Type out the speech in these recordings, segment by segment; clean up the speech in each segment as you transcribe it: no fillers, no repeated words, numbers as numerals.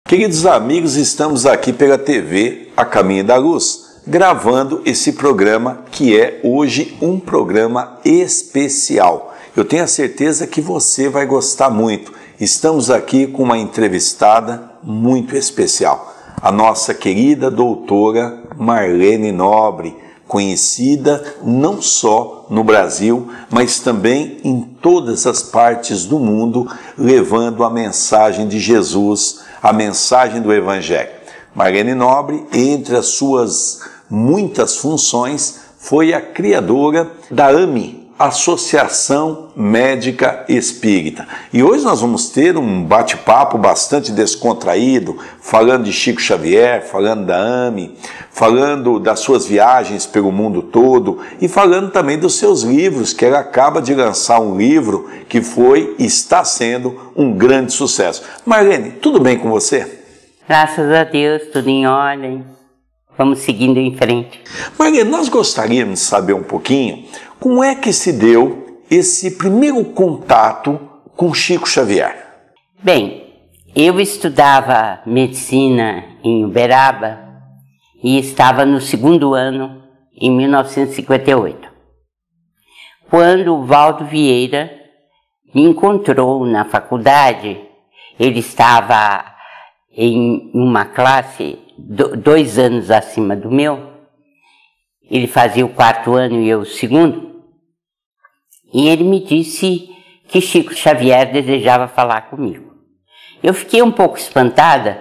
Queridos amigos, estamos aqui pela TV A Caminho da Luz, gravando esse programa que é hoje um programa especial. Eu tenho a certeza que você vai gostar muito. Estamos aqui com uma entrevistada muito especial, a nossa querida doutora Marlene Nobre, conhecida não só no Brasil, mas também em todas as partes do mundo, levando a mensagem de Jesus, a mensagem do Evangelho. Marlene Nobre, entre as suas muitas funções, foi a criadora da AME, Associação Médica Espírita. E hoje nós vamos ter um bate-papo bastante descontraído, falando de Chico Xavier, falando da AME, falando das suas viagens pelo mundo todo e falando também dos seus livros, que ela acaba de lançar um livro que foi e está sendo um grande sucesso. Marlene, tudo bem com você? Graças a Deus, tudo em ordem. Vamos seguindo em frente. Marlene, nós gostaríamos de saber um pouquinho como é que se deu esse primeiro contato com Chico Xavier. Bem, eu estudava medicina em Uberaba e estava no segundo ano, em 1958, quando o Valdo Vieira me encontrou na faculdade. Ele estava em uma classe 2 anos acima do meu. Ele fazia o 4º ano e eu o 2º. E ele me disse que Chico Xavier desejava falar comigo. Eu fiquei um pouco espantada,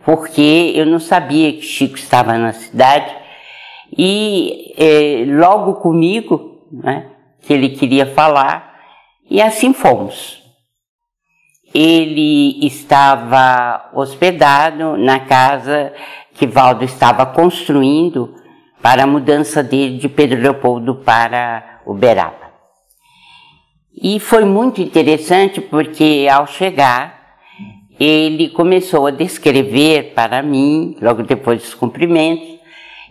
porque eu não sabia que Chico estava na cidade. E logo comigo, né, que ele queria falar, e assim fomos. Ele estava hospedado na casa que Valdo estava construindo para a mudança dele de Pedro Leopoldo para Uberaba. E foi muito interessante porque, ao chegar, ele começou a descrever para mim, logo depois dos cumprimentos,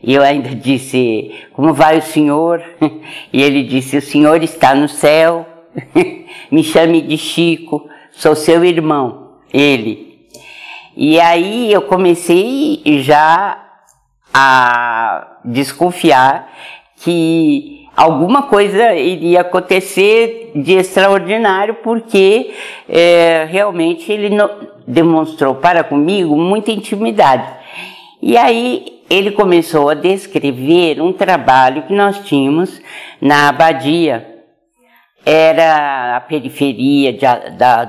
e eu ainda disse: como vai o senhor? E ele disse: o senhor está no céu, me chame de Chico, sou seu irmão, ele. E aí eu comecei já a desconfiar que alguma coisa iria acontecer de extraordinário, porque realmente ele demonstrou para comigo muita intimidade. E aí ele começou a descrever um trabalho que nós tínhamos na Abadia. Era a periferia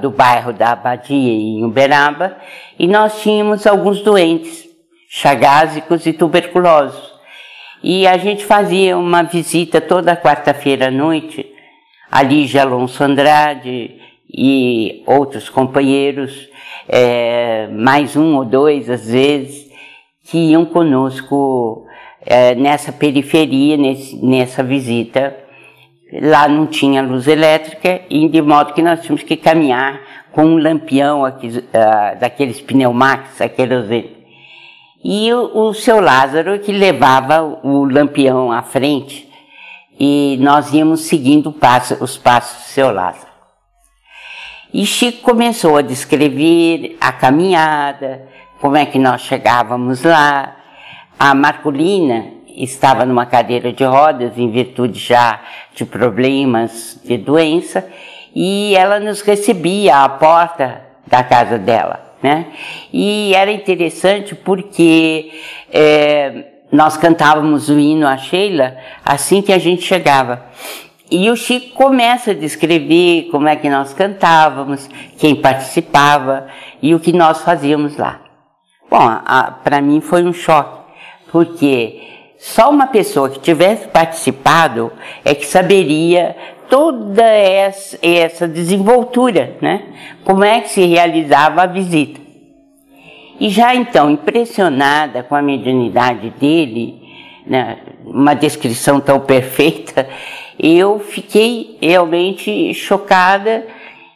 do bairro da Abadia, em Uberaba, e nós tínhamos alguns doentes, chagásicos e tuberculosos. E a gente fazia uma visita toda quarta-feira à noite, a Lígia Alonso Andrade e outros companheiros, mais 1 ou 2 às vezes, que iam conosco nessa periferia, nessa visita. Lá não tinha luz elétrica, e de modo que nós tínhamos que caminhar com um lampião daqueles pneumax, e o seu Lázaro que levava o lampião à frente, e nós íamos seguindo os passos do seu Lázaro. E Chico começou a descrever a caminhada, como é que nós chegávamos lá. A Marcolina estava numa cadeira de rodas, em virtude já de problemas de doença, e ela nos recebia à porta da casa dela, né? E era interessante porque nós cantávamos o hino à Sheila assim que a gente chegava. E o Chico começa a descrever como é que nós cantávamos, quem participava e o que nós fazíamos lá. Bom, para mim foi um choque, porque só uma pessoa que tivesse participado é que saberia toda essa desenvoltura, né? Como é que se realizava a visita. E já então, impressionada com a mediunidade dele, né, uma descrição tão perfeita, eu fiquei realmente chocada.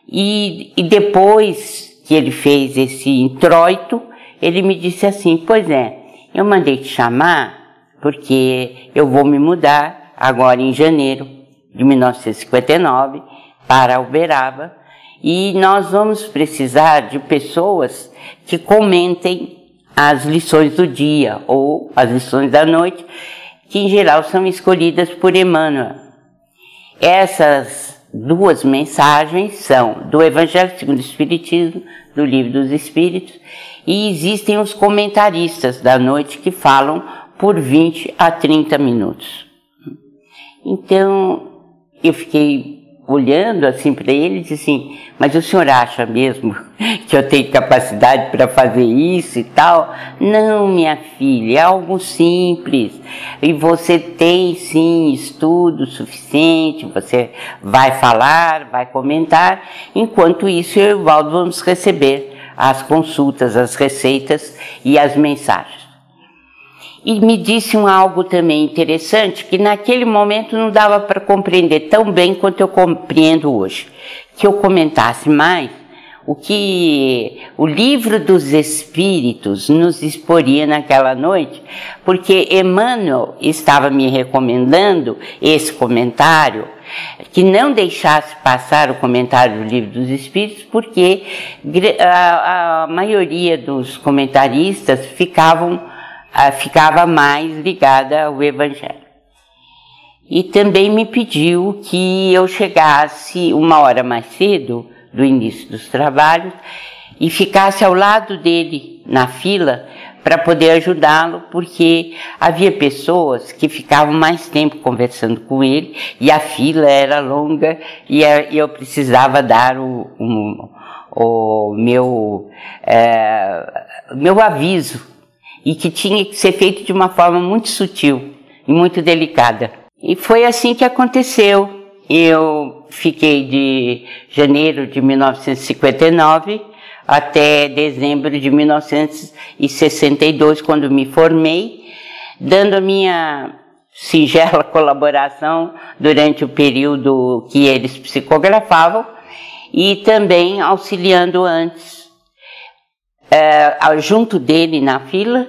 E depois que ele fez esse introito, ele me disse assim: pois é, eu mandei te chamar porque eu vou me mudar agora em janeiro de 1959 para Uberaba, E nós vamos precisar de pessoas que comentem as lições do dia ou as lições da noite, que em geral são escolhidas por Emmanuel. Essas duas mensagens são do Evangelho segundo o Espiritismo, do Livro dos Espíritos, e existem os comentaristas da noite que falam por 20 a 30 minutos. Então, eu fiquei olhando assim para ele e disse assim, mas o senhor acha mesmo que eu tenho capacidade para fazer isso e tal? Não, minha filha, é algo simples. E você tem sim estudo suficiente, você vai falar, vai comentar. Enquanto isso, eu e o Valdo vamos receber as consultas, as receitas e as mensagens. E me disse algo também interessante, que naquele momento não dava para compreender tão bem quanto eu compreendo hoje. Que eu comentasse mais o que o Livro dos Espíritos nos exporia naquela noite, porque Emmanuel estava me recomendando esse comentário, que não deixasse passar o comentário do Livro dos Espíritos, porque a maioria dos comentaristas ficava mais ligada ao Evangelho. E também me pediu que eu chegasse 1 hora mais cedo do início dos trabalhos e ficasse ao lado dele na fila para poder ajudá-lo, porque havia pessoas que ficavam mais tempo conversando com ele e a fila era longa e eu precisava dar o meu aviso, e que tinha que ser feito de uma forma muito sutil e muito delicada. E foi assim que aconteceu. Eu fiquei de janeiro de 1959 até dezembro de 1962, quando me formei, dando a minha singela colaboração durante o período que eles psicografavam e também auxiliando antes, junto dele na fila,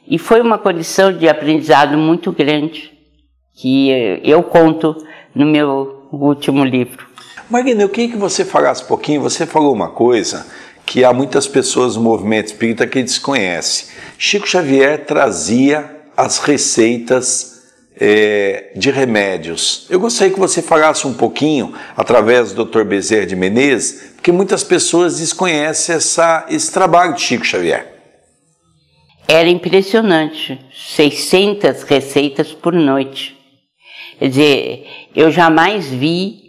e foi uma condição de aprendizado muito grande que eu conto no meu último livro. Marina, eu queria que você falasse um pouquinho. Você falou uma coisa que há muitas pessoas no movimento espírita que desconhecem. Chico Xavier trazia as receitas de remédios. Eu gostaria que você falasse um pouquinho através do Dr. Bezerra de Menezes, porque muitas pessoas desconhecem esse trabalho de Chico Xavier. Era impressionante, 600 receitas por noite. Quer dizer, eu jamais vi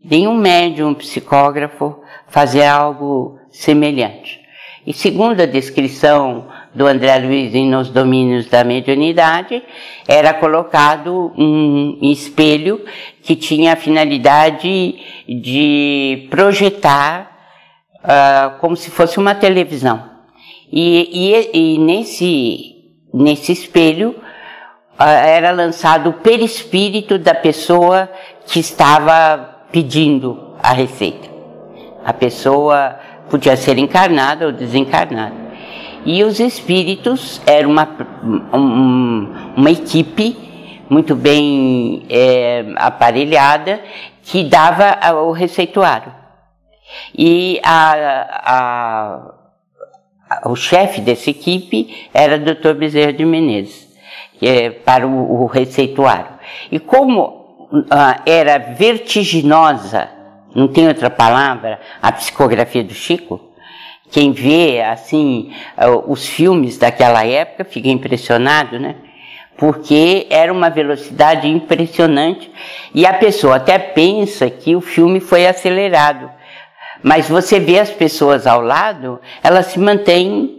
nenhum médium psicógrafo fazer algo semelhante. E segundo a descrição do André Luiz Nos Domínios da Mediunidade, era colocado um espelho que tinha a finalidade de projetar como se fosse uma televisão. E nesse espelho era lançado o perispírito da pessoa que estava pedindo a receita. A pessoa podia ser encarnada ou desencarnada. E os espíritos eram uma equipe muito bem aparelhada que dava o receituário. E o chefe dessa equipe era o Dr. Bezerra de Menezes, para o receituário. E como era vertiginosa, não tem outra palavra, a psicografia do Chico, quem vê, assim, os filmes daquela época fica impressionado, né? Porque era uma velocidade impressionante e a pessoa até pensa que o filme foi acelerado. Mas você vê as pessoas ao lado, elas se mantêm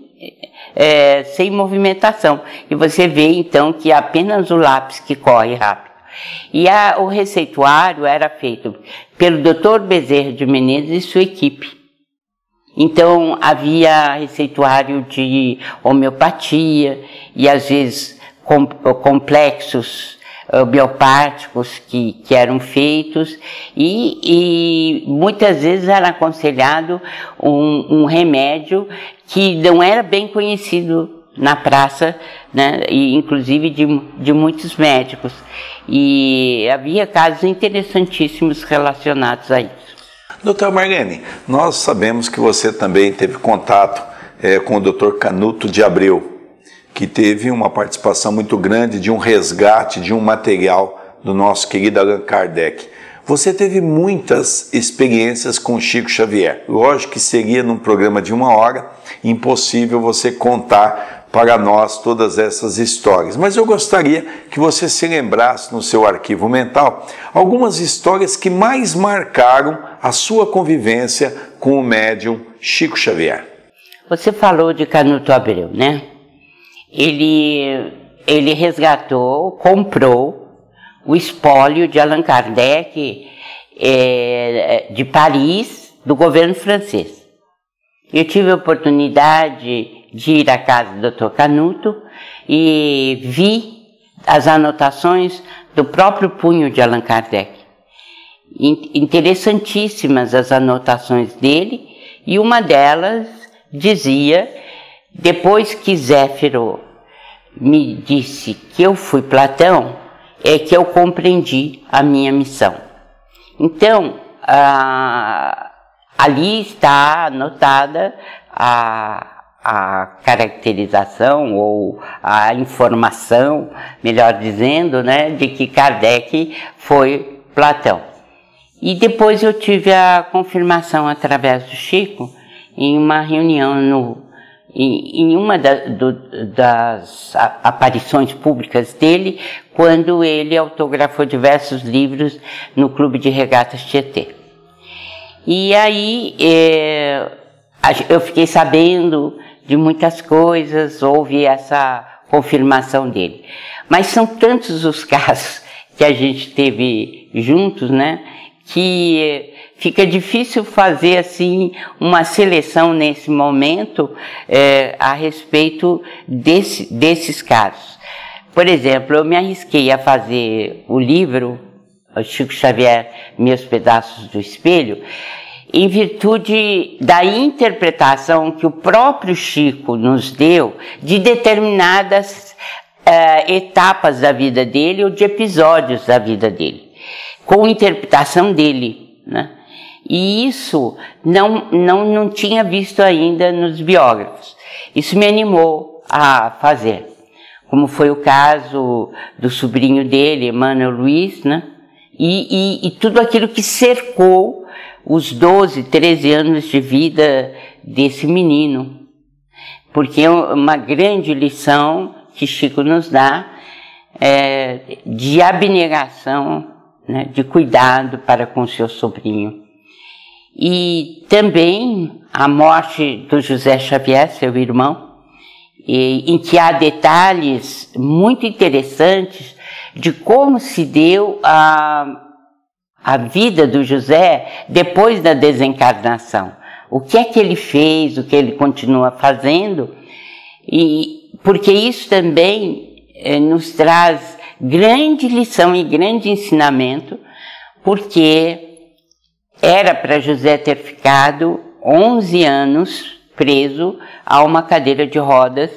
sem movimentação. E você vê, então, que é apenas o lápis que corre rápido. E o receituário era feito pelo Dr. Bezerra de Menezes e sua equipe. Então, havia receituário de homeopatia e, às vezes, complexos biopáticos que eram feitos e muitas vezes era aconselhado um remédio que não era bem conhecido na praça, né, e inclusive de muitos médicos. E havia casos interessantíssimos relacionados a isso. Doutora Marlene, nós sabemos que você também teve contato com o Dr. Canuto de Abreu, que teve uma participação muito grande de um resgate de um material do nosso querido Allan Kardec. Você teve muitas experiências com Chico Xavier. Lógico que seria num programa de 1 hora impossível você contar para nós todas essas histórias. Mas eu gostaria que você se lembrasse no seu arquivo mental algumas histórias que mais marcaram a sua convivência com o médium Chico Xavier. Você falou de Canuto Abreu, né? Ele resgatou, comprou o espólio de Allan Kardec de Paris, do governo francês. Eu tive a oportunidade de ir à casa do Dr. Canuto e vi as anotações do próprio punho de Allan Kardec. Interessantíssimas as anotações dele, e uma delas dizia: depois que Zéfiro me disse que eu fui Platão, é que eu compreendi a minha missão. Então, ali está anotada a caracterização ou a informação, melhor dizendo, né, de que Kardec foi Platão. E depois eu tive a confirmação através do Chico em uma reunião em uma das aparições públicas dele, quando ele autografou diversos livros no Clube de Regatas Tietê. E aí eu fiquei sabendo de muitas coisas, houve essa confirmação dele. Mas são tantos os casos que a gente teve juntos, né, que fica difícil fazer assim uma seleção nesse momento a respeito desses casos. Por exemplo, eu me arrisquei a fazer o livro Chico Xavier, Meus Pedaços do Espelho, em virtude da interpretação que o próprio Chico nos deu de determinadas etapas da vida dele ou de episódios da vida dele, com interpretação dele, né? E isso não tinha visto ainda nos biógrafos. Isso me animou a fazer, como foi o caso do sobrinho dele, Emmanuel Luiz, né? E tudo aquilo que cercou os 12, 13 anos de vida desse menino. Porque é uma grande lição que Chico nos dá de abnegação, né, de cuidado para com seu sobrinho. E também a morte do José Xavier, seu irmão, em que há detalhes muito interessantes de como se deu a vida do José depois da desencarnação. O que é que ele fez, o que ele continua fazendo, e porque isso também nos traz grande lição e grande ensinamento, porque era para José ter ficado 11 anos preso a uma cadeira de rodas,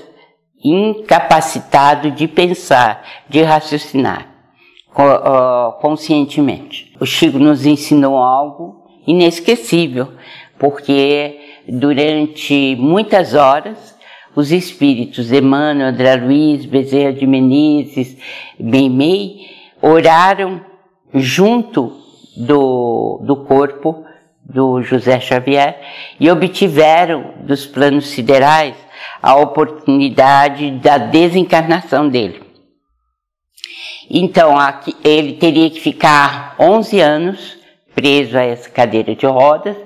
incapacitado de pensar, de raciocinar conscientemente. O Chico nos ensinou algo inesquecível, porque durante muitas horas os espíritos Emmanuel, André Luiz, Bezerra de Menezes, Meimei, oraram junto do corpo do José Xavier e obtiveram dos planos siderais a oportunidade da desencarnação dele. Então, ele teria que ficar 11 anos preso a essa cadeira de rodas,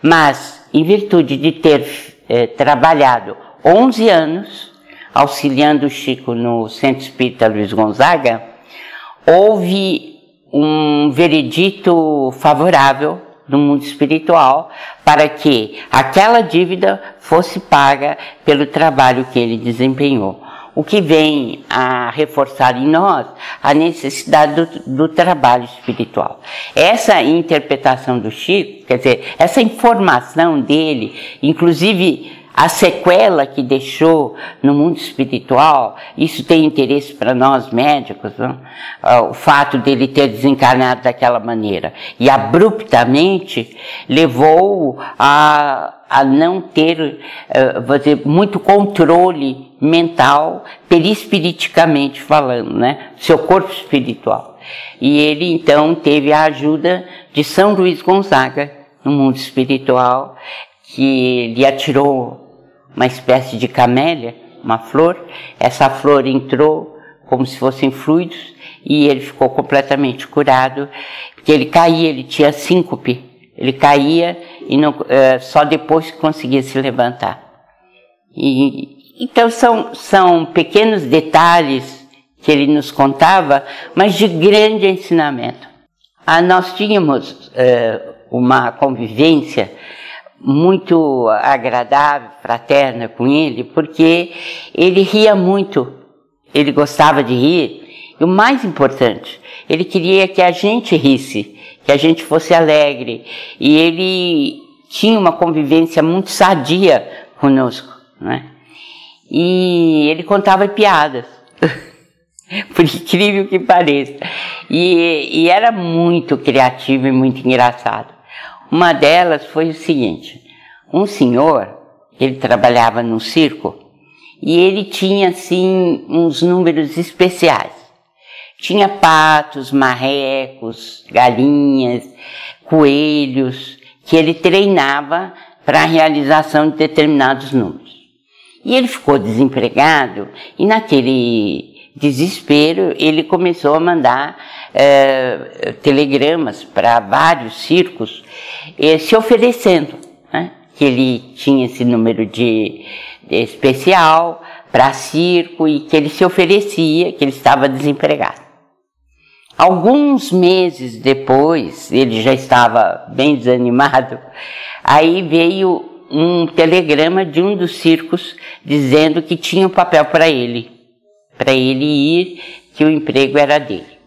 mas em virtude de ter trabalhado 11 anos auxiliando o Chico no Centro Espírita Luiz Gonzaga, houve um veredito favorável no mundo espiritual para que aquela dívida fosse paga pelo trabalho que ele desempenhou. O que vem a reforçar em nós a necessidade do trabalho espiritual. Essa interpretação do Chico, quer dizer, essa informação dele, inclusive a sequela que deixou no mundo espiritual, isso tem interesse para nós médicos, não? O fato dele ter desencarnado daquela maneira. E abruptamente levou a não ter, vou dizer, muito controle mental, perispiriticamente falando, né? Seu corpo espiritual. E ele então teve a ajuda de São Luís Gonzaga no mundo espiritual, que lhe atirou uma espécie de camélia, uma flor. Essa flor entrou como se fossem fluidos e ele ficou completamente curado, porque ele caía, ele tinha síncope, ele caía e não, só depois que conseguia se levantar. Então são pequenos detalhes que ele nos contava, mas de grande ensinamento. Nós tínhamos uma convivência muito agradável, fraterna com ele, porque ele ria muito, ele gostava de rir, e o mais importante, ele queria que a gente risse, que a gente fosse alegre, e ele tinha uma convivência muito sadia conosco, né? E ele contava piadas, por incrível que pareça, e era muito criativo e muito engraçado. Uma delas foi o seguinte: um senhor, ele trabalhava no circo, e ele tinha, assim, uns números especiais. Tinha patos, marrecos, galinhas, coelhos, que ele treinava para a realização de determinados números. E ele ficou desempregado, e naquele desespero ele começou a mandar telegramas para vários circos, se oferecendo, né? Que ele tinha esse número de especial para circo e que ele se oferecia, que ele estava desempregado. Alguns meses depois, ele já estava bem desanimado, aí veio um telegrama de um dos circos dizendo que tinha um papel para ele ir, que o emprego era dele.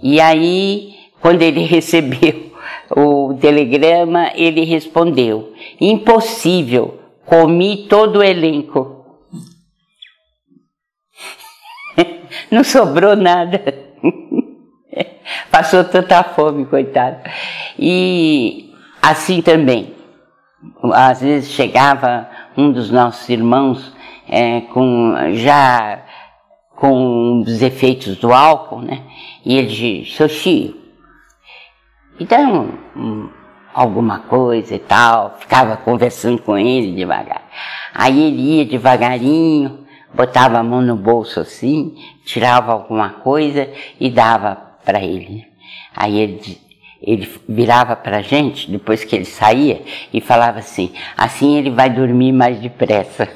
E aí, quando ele recebeu o telegrama, ele respondeu: impossível, comi todo o elenco. Não sobrou nada. Passou tanta fome, coitado. E assim também, às vezes chegava um dos nossos irmãos já com os efeitos do álcool, né? E ele dizia: seu Chico, então alguma coisa e tal, ficava conversando com ele devagar. Aí ele ia devagarinho, botava a mão no bolso assim, tirava alguma coisa e dava para ele. Aí ele virava para a gente, depois que ele saía, e falava assim: assim ele vai dormir mais depressa.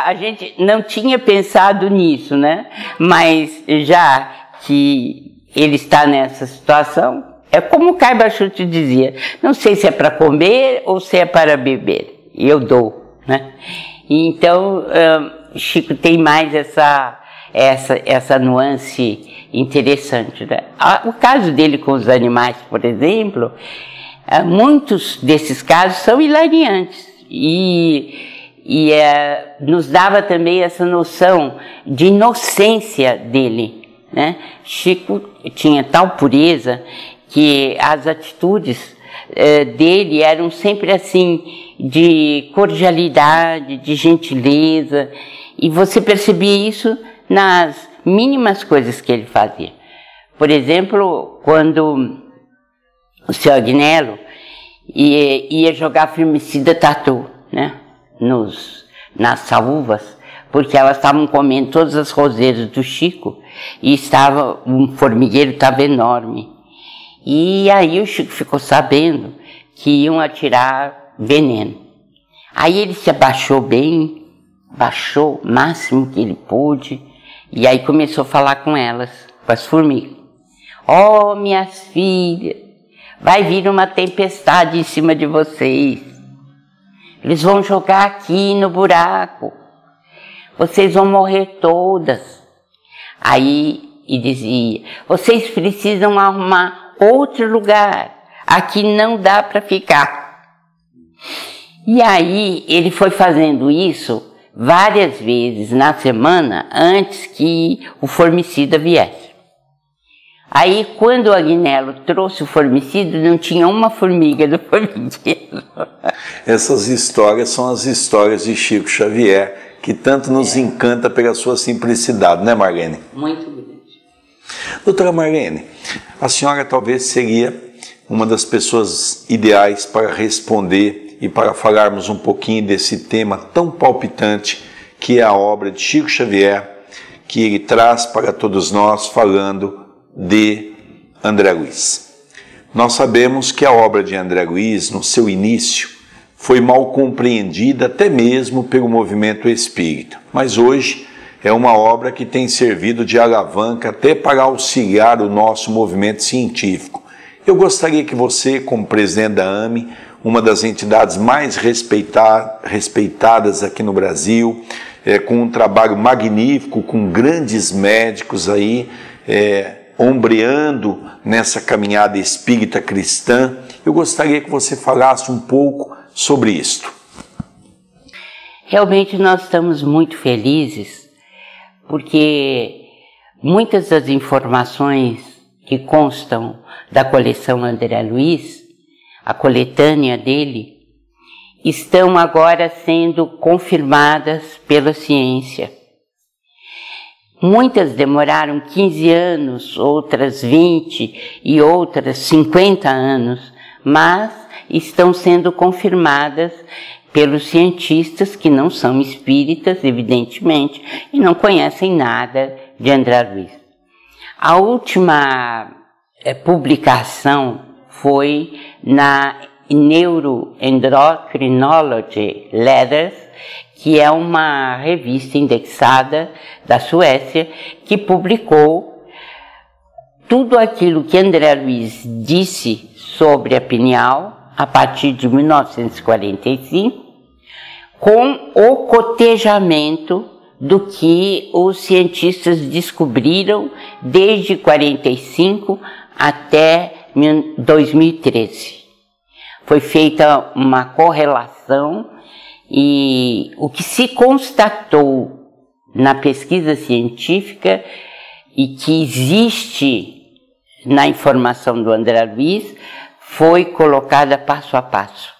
A gente não tinha pensado nisso, né? Mas já que ele está nessa situação, é como o Caio Bachuti dizia: não sei se é para comer ou se é para beber, eu dou, né? Então, Chico tem mais essa nuance interessante, né? O caso dele com os animais, por exemplo, muitos desses casos são hilariantes e nos dava também essa noção de inocência dele, né? Chico tinha tal pureza que as atitudes dele eram sempre assim, de cordialidade, de gentileza, e você percebia isso nas mínimas coisas que ele fazia. Por exemplo, quando o seu Agnello ia jogar firmicida tatu, né, nas saúvas, porque elas estavam comendo todas as roseiras do Chico e um formigueiro estava enorme. E aí o Chico ficou sabendo que iam atirar veneno. Aí ele se abaixou bem, baixou o máximo que ele pôde, e aí começou a falar com elas, com as formigas. Oh, minhas filhas, vai vir uma tempestade em cima de vocês. Eles vão jogar aqui no buraco. Vocês vão morrer todas. Aí, e dizia: vocês precisam arrumar outro lugar. aqui não dá para ficar. E aí ele foi fazendo isso várias vezes na semana antes que o formicida viesse. Aí, quando o Agnello trouxe o formicida, não tinha uma formiga do formigueiro. Essas histórias são as histórias de Chico Xavier, que tanto nos encanta pela sua simplicidade, né, Marlene? Muito grande. Doutora Marlene, a senhora talvez seria uma das pessoas ideais para responder e para falarmos um pouquinho desse tema tão palpitante que é a obra de Chico Xavier, que ele traz para todos nós falando de André Luiz. Nós sabemos que a obra de André Luiz, no seu início, foi mal compreendida até mesmo pelo movimento espírita, mas hoje é uma obra que tem servido de alavanca até para auxiliar o nosso movimento científico. Eu gostaria que você, como presidente da AME, uma das entidades mais respeitadas aqui no Brasil, com um trabalho magnífico, com grandes médicos aí, ombreando nessa caminhada espírita cristã, eu gostaria que você falasse um pouco sobre isto. Realmente nós estamos muito felizes, porque muitas das informações que constam da coleção André Luiz, a coletânea dele, estão agora sendo confirmadas pela ciência. Muitas demoraram 15 anos, outras 20 e outras 50 anos, mas estão sendo confirmadas pelos cientistas que não são espíritas, evidentemente, e não conhecem nada de André Luiz. A última publicação foi na Neuroendocrinology Letters, que é uma revista indexada da Suécia, que publicou tudo aquilo que André Luiz disse sobre a pineal a partir de 1945, com o cotejamento do que os cientistas descobriram desde 1945 até 2013. Foi feita uma correlação e o que se constatou na pesquisa científica e que existe na informação do André Luiz foi colocada passo a passo.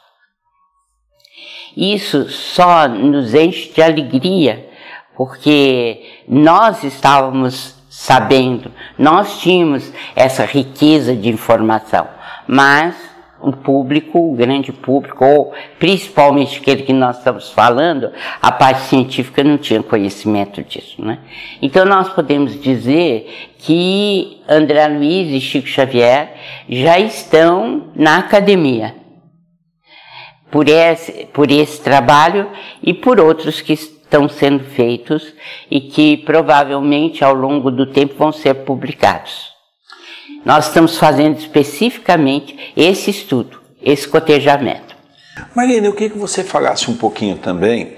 Isso só nos enche de alegria, porque nós estávamos sabendo, nós tínhamos essa riqueza de informação, mas o público, o grande público, ou principalmente aquele que nós estamos falando, a parte científica não tinha conhecimento disso, né? Então nós podemos dizer que André Luiz e Chico Xavier já estão na academia, por esse trabalho e por outros que estão sendo feitos e que provavelmente ao longo do tempo vão ser publicados. Nós estamos fazendo especificamente esse estudo, esse cotejamento. Marlene, eu queria que você falasse um pouquinho também,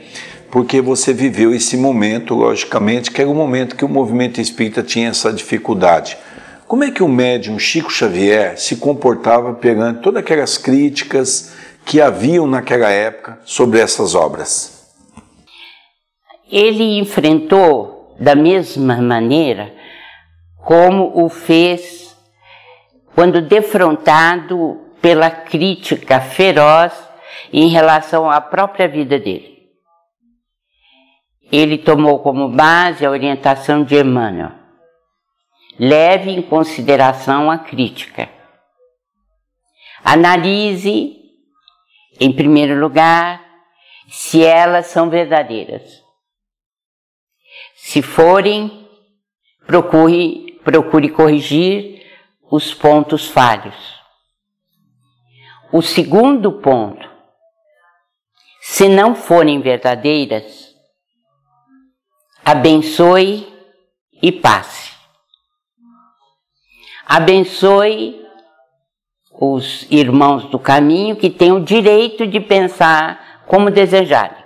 porque você viveu esse momento, logicamente, que era o momento que o movimento espírita tinha essa dificuldade. Como é que o médium Chico Xavier se comportava perante todas aquelas críticas que haviam naquela época sobre essas obras? Ele enfrentou da mesma maneira como o fez quando defrontado pela crítica feroz em relação à própria vida dele. Ele tomou como base a orientação de Emmanuel. Leve em consideração a crítica. Analise, em primeiro lugar, se elas são verdadeiras. Se forem, procure corrigir os pontos falhos. O segundo ponto, se não forem verdadeiras, abençoe e passe. Abençoe os irmãos do caminho que têm o direito de pensar como desejarem.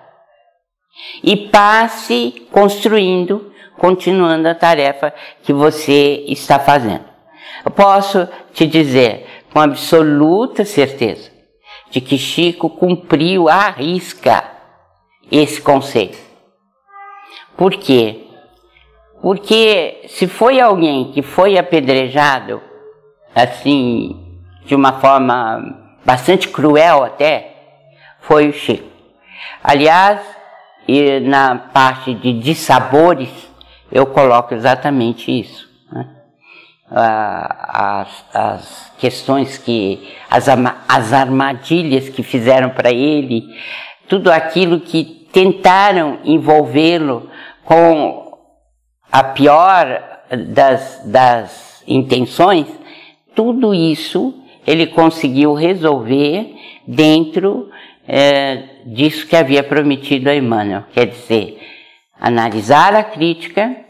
E passe construindo, continuando a tarefa que você está fazendo. Eu posso te dizer, com absoluta certeza de que Chico cumpriu à risca esse conselho. Por quê? Porque se foi alguém que foi apedrejado, assim, de uma forma bastante cruel até, foi o Chico. Aliás, e na parte de dissabores, eu coloco exatamente isso, né? As questões as armadilhas que fizeram para ele, tudo aquilo que tentaram envolvê-lo com a pior das intenções, tudo isso ele conseguiu resolver dentro disso que havia prometido a Emmanuel. Quer dizer, analisar a crítica,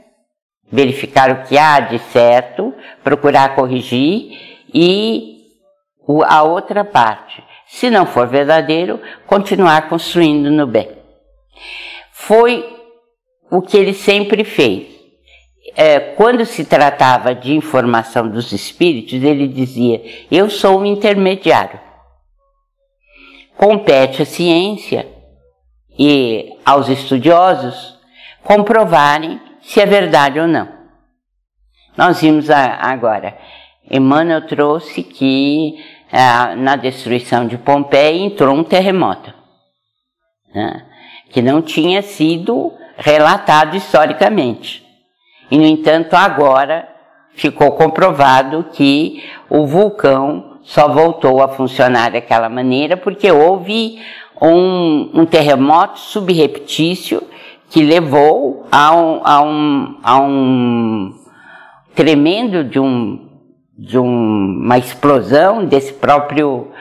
verificar o que há de certo, procurar corrigir e a outra parte, se não for verdadeiro, continuar construindo no bem. Foi o que ele sempre fez. Quando se tratava de informação dos espíritos, ele dizia: eu sou um intermediário. Compete à ciência e aos estudiosos comprovarem se é verdade ou não. Nós vimos agora, Emmanuel trouxe que na destruição de Pompeia entrou um terremoto, né, que não tinha sido relatado historicamente. E, no entanto, agora ficou comprovado que o vulcão só voltou a funcionar daquela maneira porque houve um terremoto subreptício que levou a um tremendo de uma explosão desse próprio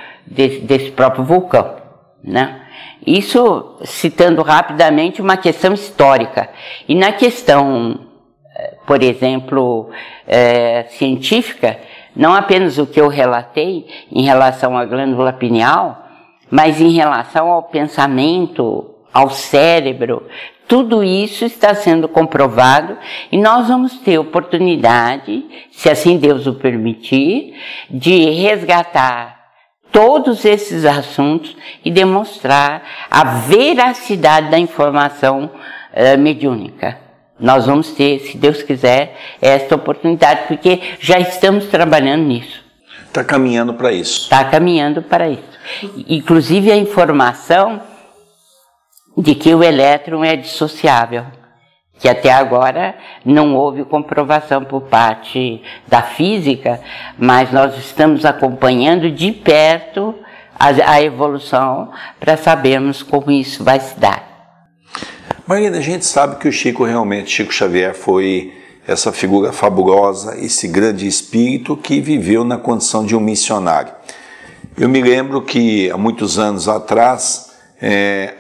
vulcão, né? Isso citando rapidamente uma questão histórica. E na questão, por exemplo, científica, não apenas o que eu relatei em relação à glândula pineal, mas em relação ao pensamento, ao cérebro, tudo isso está sendo comprovado e nós vamos ter oportunidade, se assim Deus o permitir, de resgatar todos esses assuntos e demonstrar a veracidade da informação mediúnica. Nós vamos ter, se Deus quiser, esta oportunidade, porque já estamos trabalhando nisso. Está caminhando para isso. Está caminhando para isso. Inclusive a informação de que o elétron é dissociável, que até agora não houve comprovação por parte da física, mas nós estamos acompanhando de perto a evolução para sabermos como isso vai se dar. Marina, a gente sabe que o Chico Xavier foi essa figura fabulosa, esse grande espírito que viveu na condição de um missionário. Eu me lembro que há muitos anos atrás,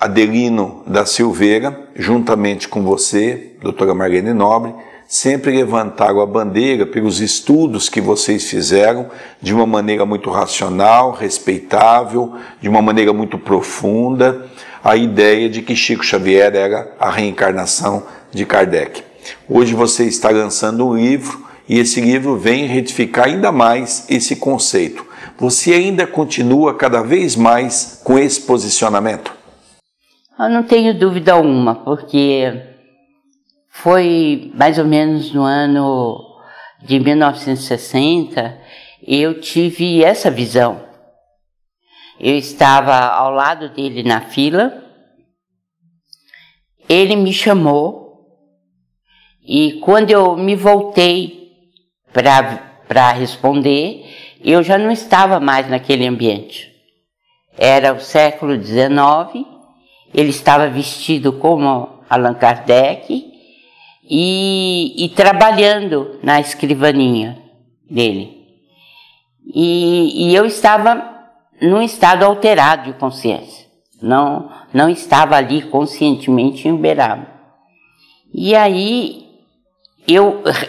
Adelino da Silveira, juntamente com você, doutora Marlene Nobre, sempre levantaram a bandeira pelos estudos que vocês fizeram de uma maneira muito racional, respeitável, de uma maneira muito profunda, a ideia de que Chico Xavier era a reencarnação de Kardec. Hoje você está lançando um livro e esse livro vem retificar ainda mais esse conceito. Você ainda continua cada vez mais com esse posicionamento? Eu não tenho dúvida alguma, porque foi mais ou menos no ano de 1960, eu tive essa visão. Eu estava ao lado dele na fila, ele me chamou e quando eu me voltei para responder, eu já não estava mais naquele ambiente. Era o século XIX, ele estava vestido como Allan Kardec e trabalhando na escrivaninha dele. E eu estava num estado alterado de consciência. Não estava ali conscientemente em Uberaba. E aí,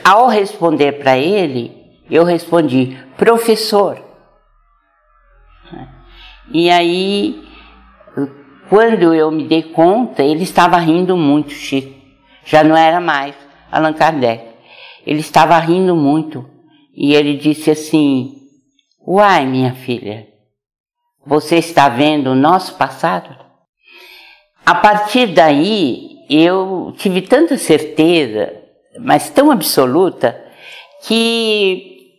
ao responder para ele, eu respondi: professor. E aí, quando eu me dei conta, ele estava rindo muito, Chico. Já não era mais Allan Kardec. Ele estava rindo muito. E ele disse assim: Uai, minha filha, você está vendo o nosso passado? A partir daí, eu tive tanta certeza, mas tão absoluta, que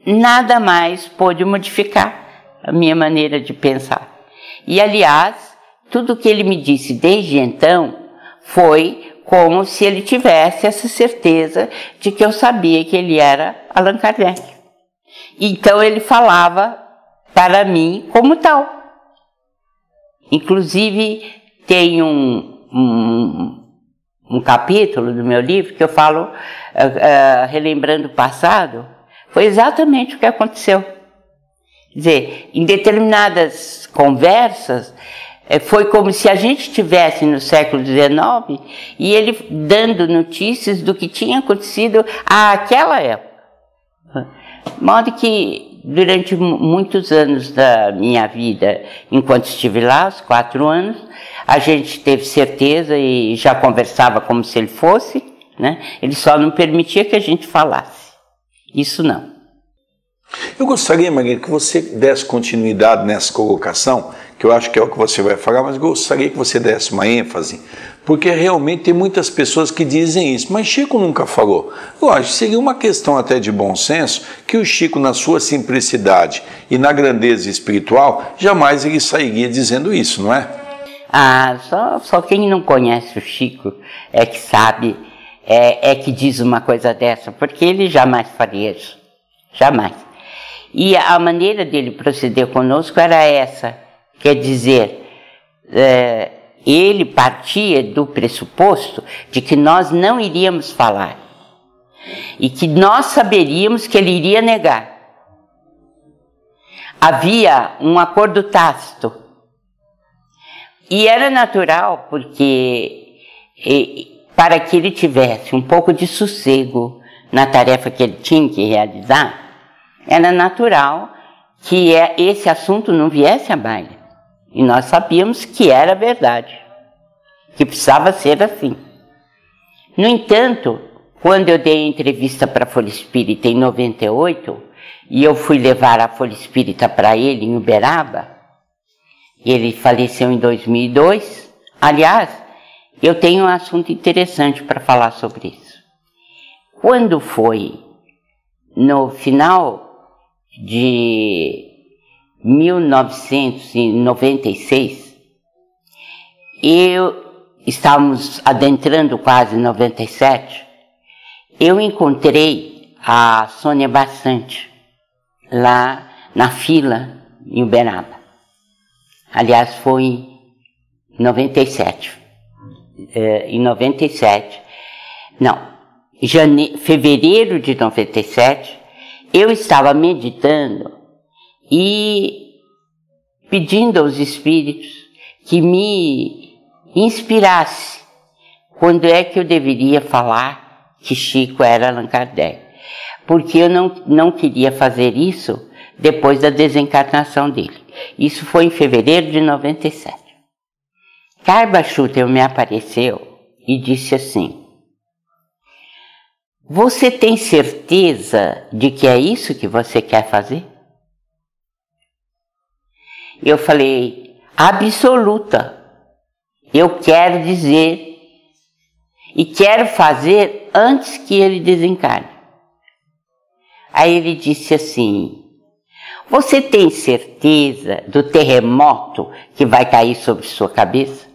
nada mais pôde modificar a minha maneira de pensar. E, aliás, tudo que ele me disse desde então foi como se ele tivesse essa certeza de que eu sabia que ele era Allan Kardec. Então ele falava para mim como tal. Inclusive tem um capítulo do meu livro que eu falo, relembrando o passado, foi exatamente o que aconteceu. Quer dizer, em determinadas conversas, foi como se a gente estivesse no século XIX e ele dando notícias do que tinha acontecido àquela época. De modo que, durante muitos anos da minha vida, enquanto estive lá, os 4 anos, a gente teve certeza e já conversava como se ele fosse, né? Ele só não permitia que a gente falasse. Isso não. Eu gostaria, Maria, que você desse continuidade nessa colocação, que eu acho que é o que você vai falar, mas gostaria que você desse uma ênfase, porque realmente tem muitas pessoas que dizem isso, mas Chico nunca falou. Lógico, seria uma questão até de bom senso, que o Chico, na sua simplicidade e na grandeza espiritual, jamais ele sairia dizendo isso, não é? Só quem não conhece o Chico é que sabe, é que diz uma coisa dessa, porque ele jamais faria isso, jamais. E a maneira dele proceder conosco era essa, quer dizer, ele partia do pressuposto de que nós não iríamos falar e que nós saberíamos que ele iria negar. Havia um acordo tácito e era natural porque para que ele tivesse um pouco de sossego na tarefa que ele tinha que realizar, era natural que esse assunto não viesse à baila. E nós sabíamos que era verdade, que precisava ser assim. No entanto, quando eu dei a entrevista para a Folha Espírita em 98, e eu fui levar a Folha Espírita para ele em Uberaba, ele faleceu em 2002. Aliás, eu tenho um assunto interessante para falar sobre isso. Quando foi no final de 1996, estávamos adentrando quase 97, eu encontrei a Sônia Bastante lá na fila em Uberaba. Aliás, foi em 97. Fevereiro de 97, eu estava meditando e pedindo aos espíritos que me inspirasse quando é que eu deveria falar que Chico era Allan Kardec, porque eu não queria fazer isso depois da desencarnação dele. Isso foi em fevereiro de 97. Carba Schutter me apareceu e disse assim: você tem certeza de que é isso que você quer fazer? Eu falei, absoluta. Eu quero dizer e quero fazer antes que ele desencarne. Aí ele disse assim: você tem certeza do terremoto que vai cair sobre sua cabeça?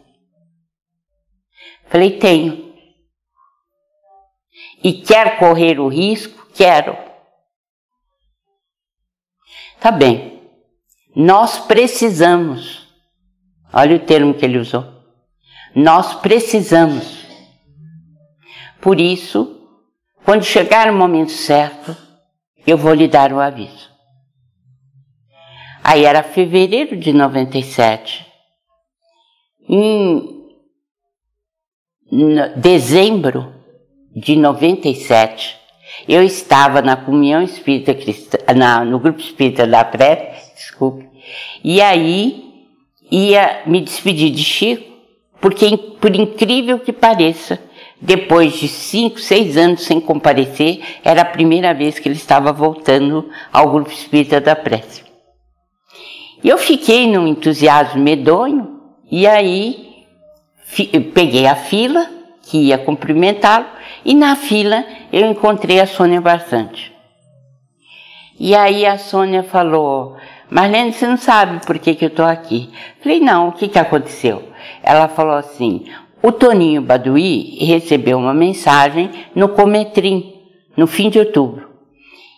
Falei, tenho. E quer correr o risco? Quero. Tá bem. Nós precisamos. Olha o termo que ele usou. Nós precisamos. Por isso, quando chegar o momento certo, eu vou lhe dar o aviso. Aí era fevereiro de 97. Em dezembro de 97, eu estava na Comunhão Espírita Cristã, no Grupo Espírita da Prece, desculpe, e aí ia me despedir de Chico, porque, por incrível que pareça, depois de 5, 6 anos sem comparecer, era a primeira vez que ele estava voltando ao Grupo Espírita da Prece. E eu fiquei num entusiasmo medonho, e aí peguei a fila, que ia cumprimentá-lo, e na fila eu encontrei a Sônia Barçante. E aí a Sônia falou: Marlene, você não sabe por que eu estou aqui? Falei: não, o que aconteceu? Ela falou assim: o Toninho Baduy recebeu uma mensagem no Cometrim, no fim de outubro.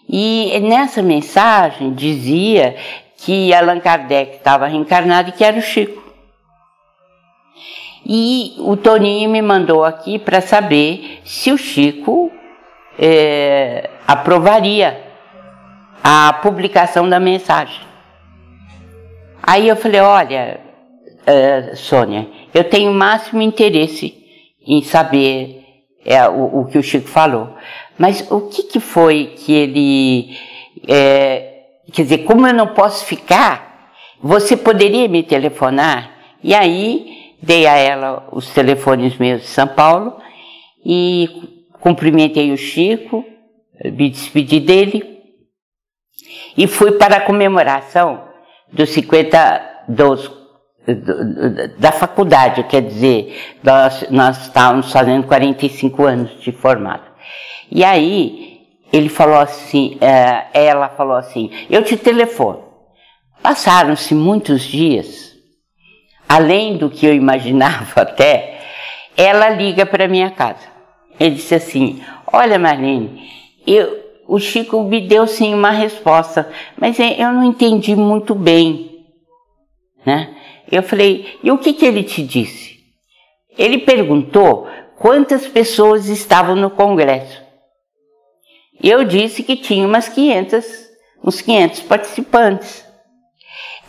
E nessa mensagem dizia que Allan Kardec estava reencarnado e que era o Chico. E o Toninho me mandou aqui para saber se o Chico aprovaria a publicação da mensagem. Aí eu falei: olha, Sônia, eu tenho o máximo interesse em saber o que o Chico falou, mas o que foi que ele... quer dizer, como eu não posso ficar, você poderia me telefonar? E aí dei a ela os telefones meus de São Paulo e cumprimentei o Chico, me despedi dele e fui para a comemoração dos 50 da faculdade, quer dizer, nós estávamos fazendo 45 anos de formado. E aí ele falou assim, ela falou assim: eu te telefono. Passaram-se muitos dias, além do que eu imaginava até, ela liga para minha casa. Ele disse assim: olha, Marlene, o Chico me deu sim uma resposta, mas eu não entendi muito bem, né? Eu falei: e o que ele te disse? Ele perguntou quantas pessoas estavam no congresso. Eu disse que tinha uns 500 participantes.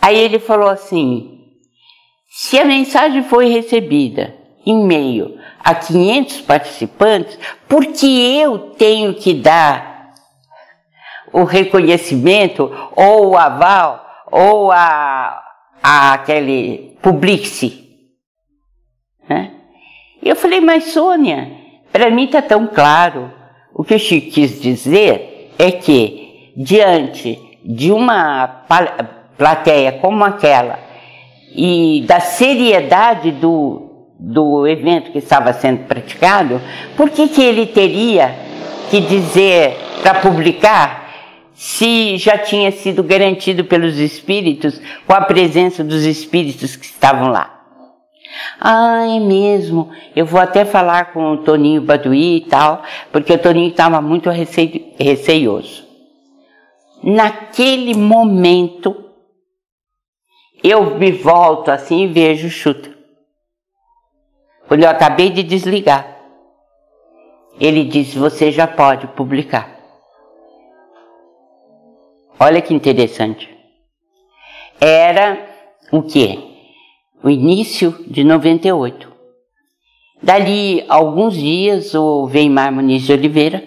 Aí ele falou assim: se a mensagem foi recebida em meio a 500 participantes, por que eu tenho que dar o reconhecimento, ou o aval, ou aquele publique? Né? Eu falei: mas Sônia, para mim está tão claro. O que o Chico quis dizer é que, diante de uma plateia como aquela, e da seriedade do evento que estava sendo praticado, por que ele teria que dizer para publicar, se já tinha sido garantido pelos espíritos, com a presença dos espíritos que estavam lá? Ah, é mesmo, eu vou até falar com o Toninho Baduy e tal, porque o Toninho estava muito receioso. Naquele momento, eu me volto assim e vejo o Chuta. Quando eu acabei de desligar, ele disse: você já pode publicar. Olha que interessante. Era o quê? O início de 98. Dali alguns dias, o Weimar Muniz de Oliveira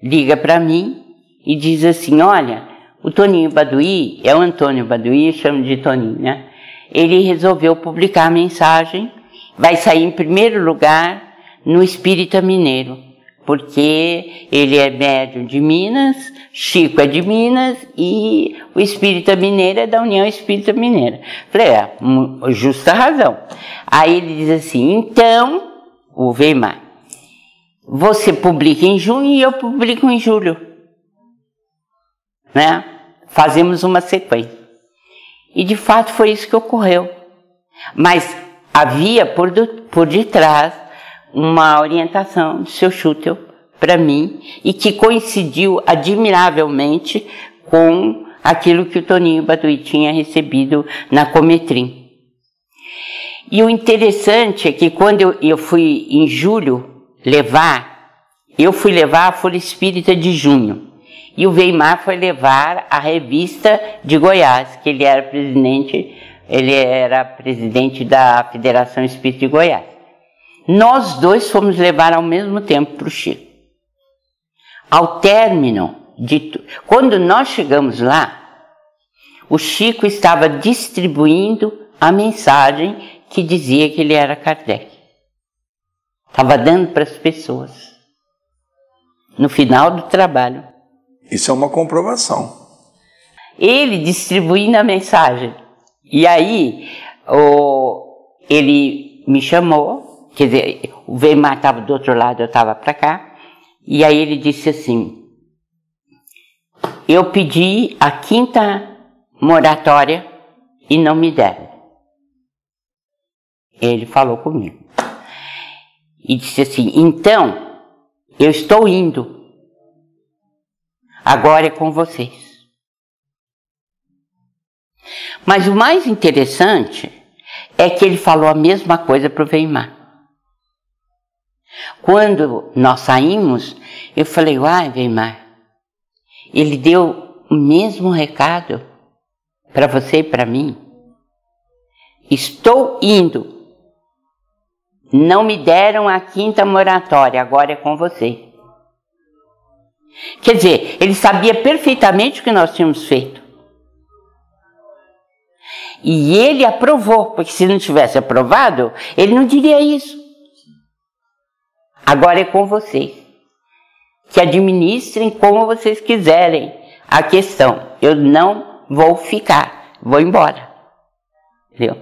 liga para mim e diz assim: olha, o Toninho Baduy, é o Antônio Baduy, eu chamo de Toninho, né? Ele resolveu publicar a mensagem, vai sair em primeiro lugar no Espírita Mineiro, porque ele é médium de Minas, Chico é de Minas e o Espírita Mineiro é da União Espírita Mineira. Falei: justa razão. Aí ele diz assim: então, o Weimar, você publica em junho e eu publico em julho, né? Fazemos uma sequência. E de fato foi isso que ocorreu. Mas havia por detrás uma orientação do seu Schutel para mim, e que coincidiu admiravelmente com aquilo que o Toninho Baduy tinha recebido na Cometrim. E o interessante é que quando eu fui em julho eu fui levar a Folha Espírita de junho, e o Weimar foi levar a Revista de Goiás, que ele era presidente da Federação Espírita de Goiás. Nós dois fomos levar ao mesmo tempo para o Chico. Ao término quando nós chegamos lá, o Chico estava distribuindo a mensagem que dizia que ele era Kardec. Estava dando para as pessoas. No final do trabalho. Isso é uma comprovação. Ele distribuindo a mensagem. E aí, ele me chamou, quer dizer, o Weimar estava do outro lado, eu estava para cá, e aí ele disse assim, eu pedi a 5ª moratória e não me deram. Ele falou comigo. E disse assim, então, eu estou indo. Agora é com vocês. Mas o mais interessante é que ele falou a mesma coisa para o Weimar. Quando nós saímos, eu falei, uai, Weimar, ele deu o mesmo recado para você e para mim. Estou indo. Não me deram a 5ª moratória, agora é com você. Quer dizer, ele sabia perfeitamente o que nós tínhamos feito. E ele aprovou, porque se não tivesse aprovado, ele não diria isso. Agora é com vocês. Que administrem como vocês quiserem a questão. Eu não vou ficar, vou embora. Entendeu?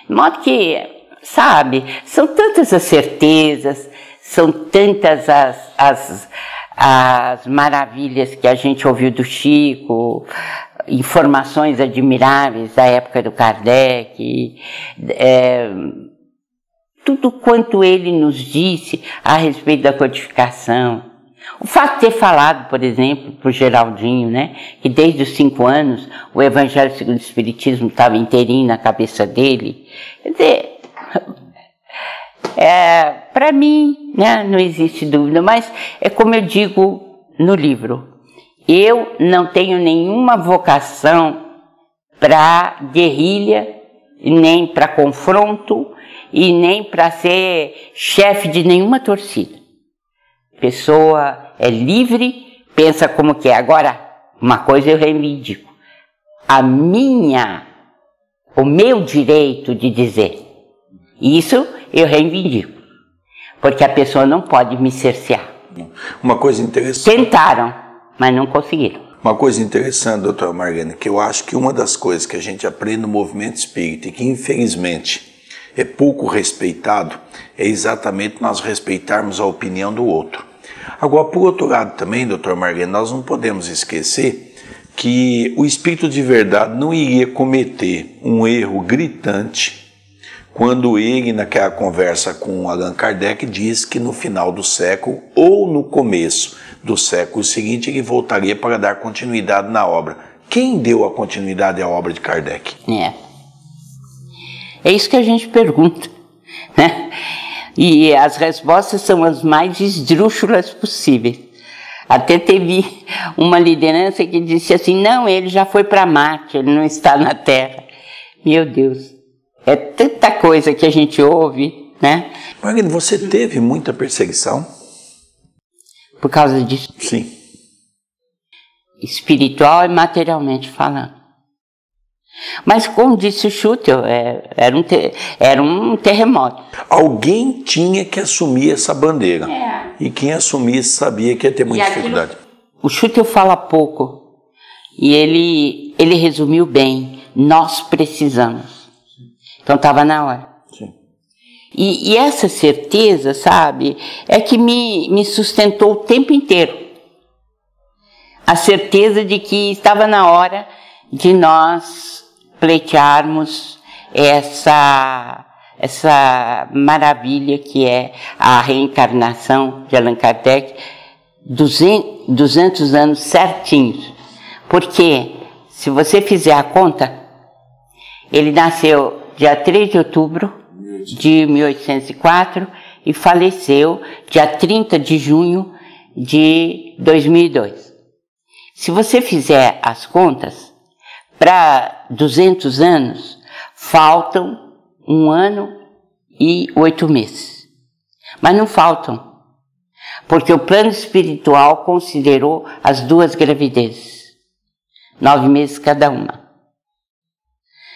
De modo que, sabe, são tantas as certezas, são tantas as maravilhas que a gente ouviu do Chico, informações admiráveis da época do Kardec, tudo quanto ele nos disse a respeito da codificação. O fato de ter falado, por exemplo, para o Geraldinho, né, que desde os 5 anos o Evangelho segundo o Espiritismo estava inteirinho na cabeça dele. Quer dizer, para mim, né, não existe dúvida, mas é como eu digo no livro, eu não tenho nenhuma vocação para guerrilha, nem para confronto, e nem para ser chefe de nenhuma torcida. A pessoa é livre, pensa como que é. Agora, uma coisa eu reivindico. O meu direito de dizer. Isso eu reivindico. Porque a pessoa não pode me cercear. Uma coisa interessante. Tentaram, mas não conseguiram. Uma coisa interessante, doutora Marlene, que eu acho que uma das coisas que a gente aprende no movimento espírita e que infelizmente é pouco respeitado, é exatamente nós respeitarmos a opinião do outro. Agora, por outro lado também, doutor Marlene, nós não podemos esquecer que o espírito de verdade não iria cometer um erro gritante quando ele, naquela conversa com Allan Kardec, diz que no final do século ou no começo do século seguinte ele voltaria para dar continuidade na obra. Quem deu a continuidade à obra de Kardec? É isso que a gente pergunta, né? E as respostas são as mais esdrúxulas possíveis. Até teve uma liderança que disse assim, não, ele já foi para Marte, ele não está na Terra. Meu Deus, é tanta coisa que a gente ouve, né? Marlene, você teve muita perseguição? Por causa disso? Sim. Espiritual e materialmente falando. Mas como disse o Schutel, era um terremoto. Alguém tinha que assumir essa bandeira. E quem assumisse sabia que ia ter muita dificuldade. O Schutel fala pouco. E ele resumiu bem. Nós precisamos. Então estava na hora. Sim. E essa certeza, sabe, é que me sustentou o tempo inteiro. A certeza de que estava na hora de nós pleitearmos essa maravilha que é a reencarnação de Allan Kardec, 200 anos certinhos. Porque, se você fizer a conta, ele nasceu dia 3 de outubro de 1804 e faleceu dia 30 de junho de 2002. Se você fizer as contas, para 200 anos, faltam 1 ano e 8 meses. Mas não faltam, porque o plano espiritual considerou as 2 gravidezes, 9 meses cada uma.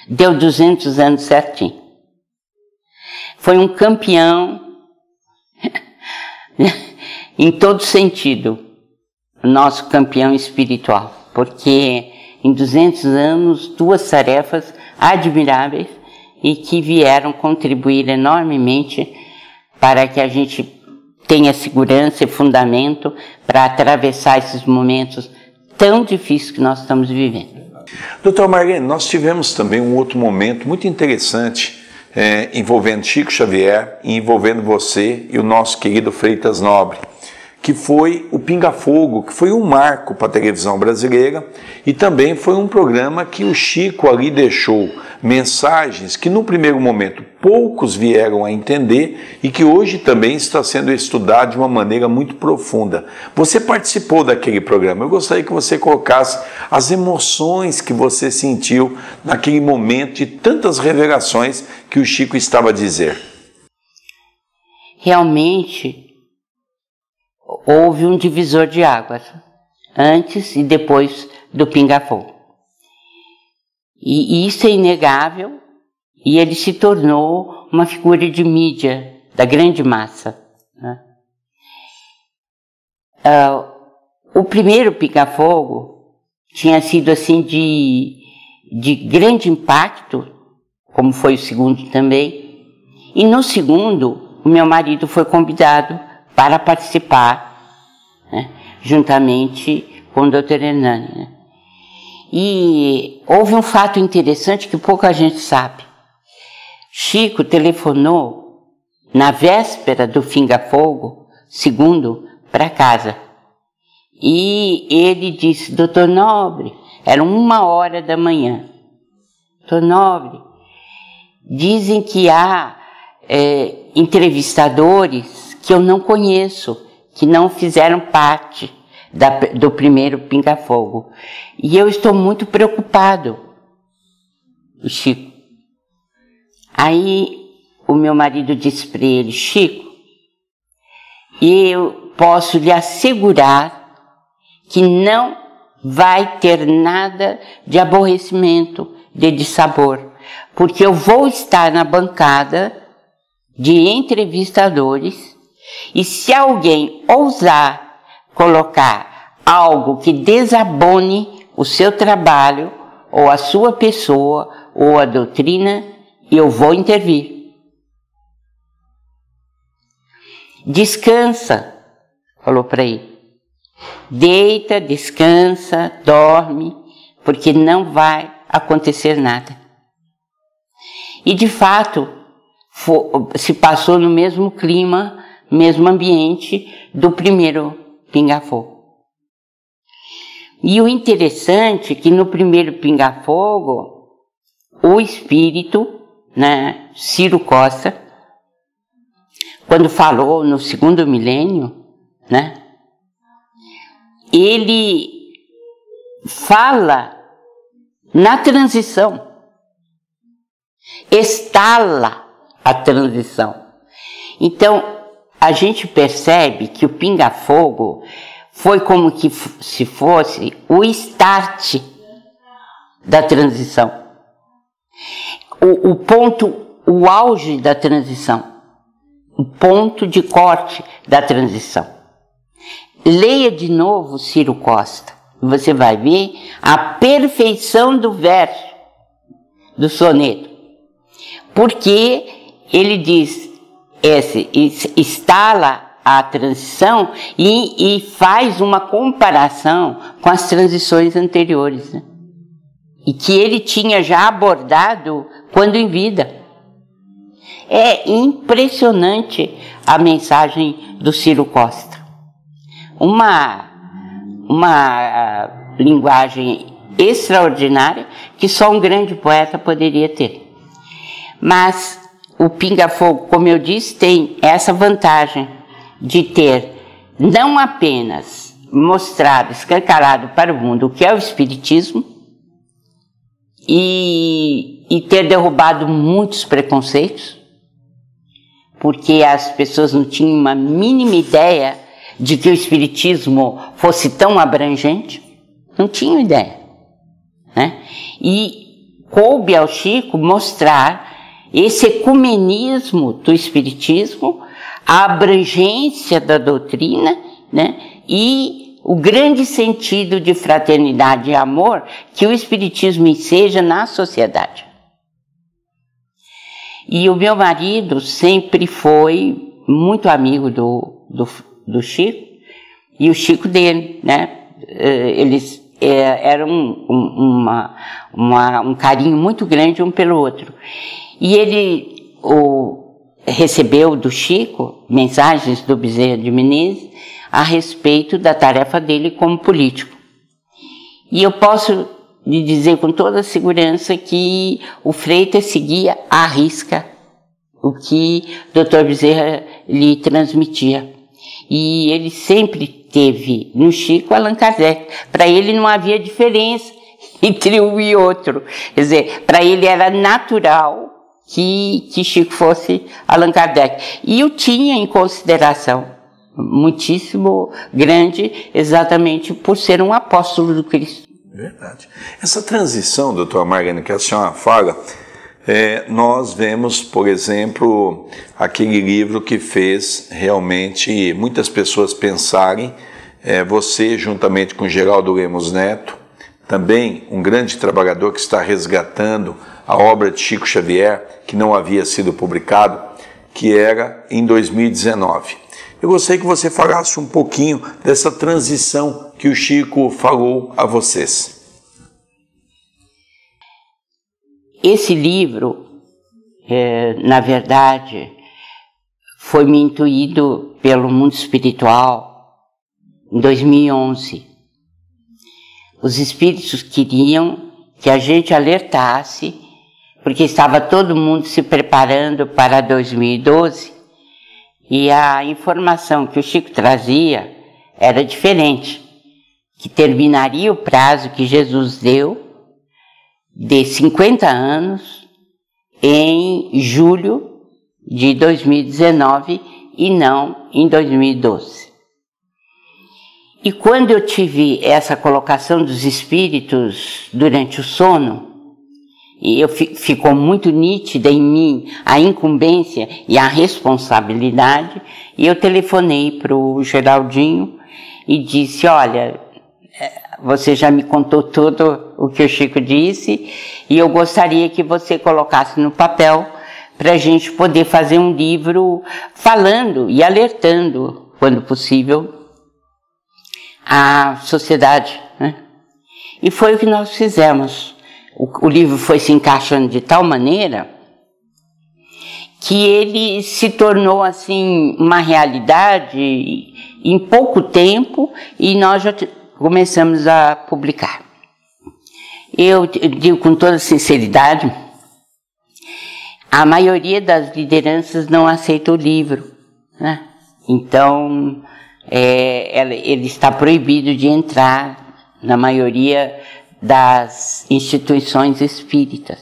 Deu 200 anos certinho. Foi um campeão em todo sentido, nosso campeão espiritual, porque em 200 anos, 2 tarefas admiráveis e que vieram contribuir enormemente para que a gente tenha segurança e fundamento para atravessar esses momentos tão difíceis que nós estamos vivendo. Doutor Marlene, nós tivemos também um outro momento muito interessante envolvendo Chico Xavier e envolvendo você e o nosso querido Freitas Nobre, que foi o Pinga Fogo, que foi um marco para a televisão brasileira e também foi um programa que o Chico ali deixou mensagens que no primeiro momento poucos vieram a entender e que hoje também está sendo estudado de uma maneira muito profunda. Você participou daquele programa, eu gostaria que você colocasse as emoções que você sentiu naquele momento de tantas revelações que o Chico estava a dizer. Realmente, houve um divisor de águas, antes e depois do Pinga Fogo. E isso é inegável, e ele se tornou uma figura de mídia da grande massa, né? O primeiro Pinga Fogo tinha sido assim de grande impacto, como foi o segundo também, e no segundo o meu marido foi convidado para participar, né, juntamente com o Dr. Hernani, né? E houve um fato interessante que pouca gente sabe. Chico telefonou na véspera do Pinga Fogo, segundo, para casa. E ele disse: Doutor Nobre, era 1h da manhã. Doutor Nobre, dizem que há entrevistadores que eu não conheço, que não fizeram parte do primeiro Pinga Fogo. E eu estou muito preocupado, o Chico. Aí o meu marido disse para ele: Chico, eu posso lhe assegurar que não vai ter nada de aborrecimento, de dissabor, porque eu vou estar na bancada de entrevistadores e se alguém ousar colocar algo que desabone o seu trabalho, ou a sua pessoa, ou a doutrina, eu vou intervir. Descansa, falou para ele. Deita, descansa, dorme, porque não vai acontecer nada. E de fato, se passou no mesmo clima, mesmo ambiente do primeiro Pinga Fogo. E o interessante é que no primeiro Pinga Fogo, o espírito, né, Ciro Costa, quando falou no segundo milênio, né, ele fala na transição, estala a transição. Então, a gente percebe que o Pinga Fogo foi como que se fosse o start da transição. O ponto, o auge da transição. O ponto de corte da transição. Leia de novo Ciro Costa. Você vai ver a perfeição do verso do soneto. Porque ele diz, estala a transição e faz uma comparação com as transições anteriores, né? E que ele tinha já abordado quando em vida. É impressionante a mensagem do Ciro Costa. Uma linguagem extraordinária que só um grande poeta poderia ter. Mas o Pinga Fogo, como eu disse, tem essa vantagem de ter não apenas mostrado, escancarado para o mundo o que é o Espiritismo e ter derrubado muitos preconceitos, porque as pessoas não tinham uma mínima ideia de que o Espiritismo fosse tão abrangente, não tinham ideia, né? E coube ao Chico mostrar esse ecumenismo do Espiritismo a abrangência da doutrina, né, e o grande sentido de fraternidade e amor que o Espiritismo enseja na sociedade. E o meu marido sempre foi muito amigo do Chico, e o Chico dele, né? Eles eram um carinho muito grande um pelo outro. E ele recebeu do Chico mensagens do Bezerra de Menezes a respeito da tarefa dele como político. E eu posso lhe dizer com toda segurança que o Freitas seguia à risca o que o Dr. Bezerra lhe transmitia. E ele sempre teve no Chico Allan Kardec. Para ele não havia diferença entre um e outro. Quer dizer, para ele era natural que Chico fosse Allan Kardec. E o tinha em consideração muitíssimo grande, exatamente por ser um apóstolo do Cristo. Verdade. Essa transição, doutora Margarida, que a senhora fala, nós vemos, por exemplo, aquele livro que fez realmente muitas pessoas pensarem, você juntamente com Geraldo Lemos Neto, também um grande trabalhador que está resgatando a obra de Chico Xavier, que não havia sido publicado, que era em 2019. Eu gostaria que você falasse um pouquinho dessa transição que o Chico falou a vocês. Esse livro, na verdade, foi-me intuído pelo mundo espiritual em 2011. Os espíritos queriam que a gente alertasse, porque estava todo mundo se preparando para 2012, e a informação que o Chico trazia era diferente, que terminaria o prazo que Jesus deu de 50 anos em julho de 2019 e não em 2012. E quando eu tive essa colocação dos espíritos durante o sono, e ficou muito nítida em mim a incumbência e a responsabilidade, e eu telefonei para o Geraldinho e disse, olha, você já me contou tudo o que o Chico disse, e eu gostaria que você colocasse no papel para a gente poder fazer um livro falando e alertando, quando possível, a sociedade, né? E foi o que nós fizemos. O livro foi se encaixando de tal maneira que ele se tornou assim uma realidade em pouco tempo, e nós já começamos a publicar. Eu digo com toda sinceridade, a maioria das lideranças não aceita o livro, né? Então ele está proibido de entrar na maioria das instituições espíritas.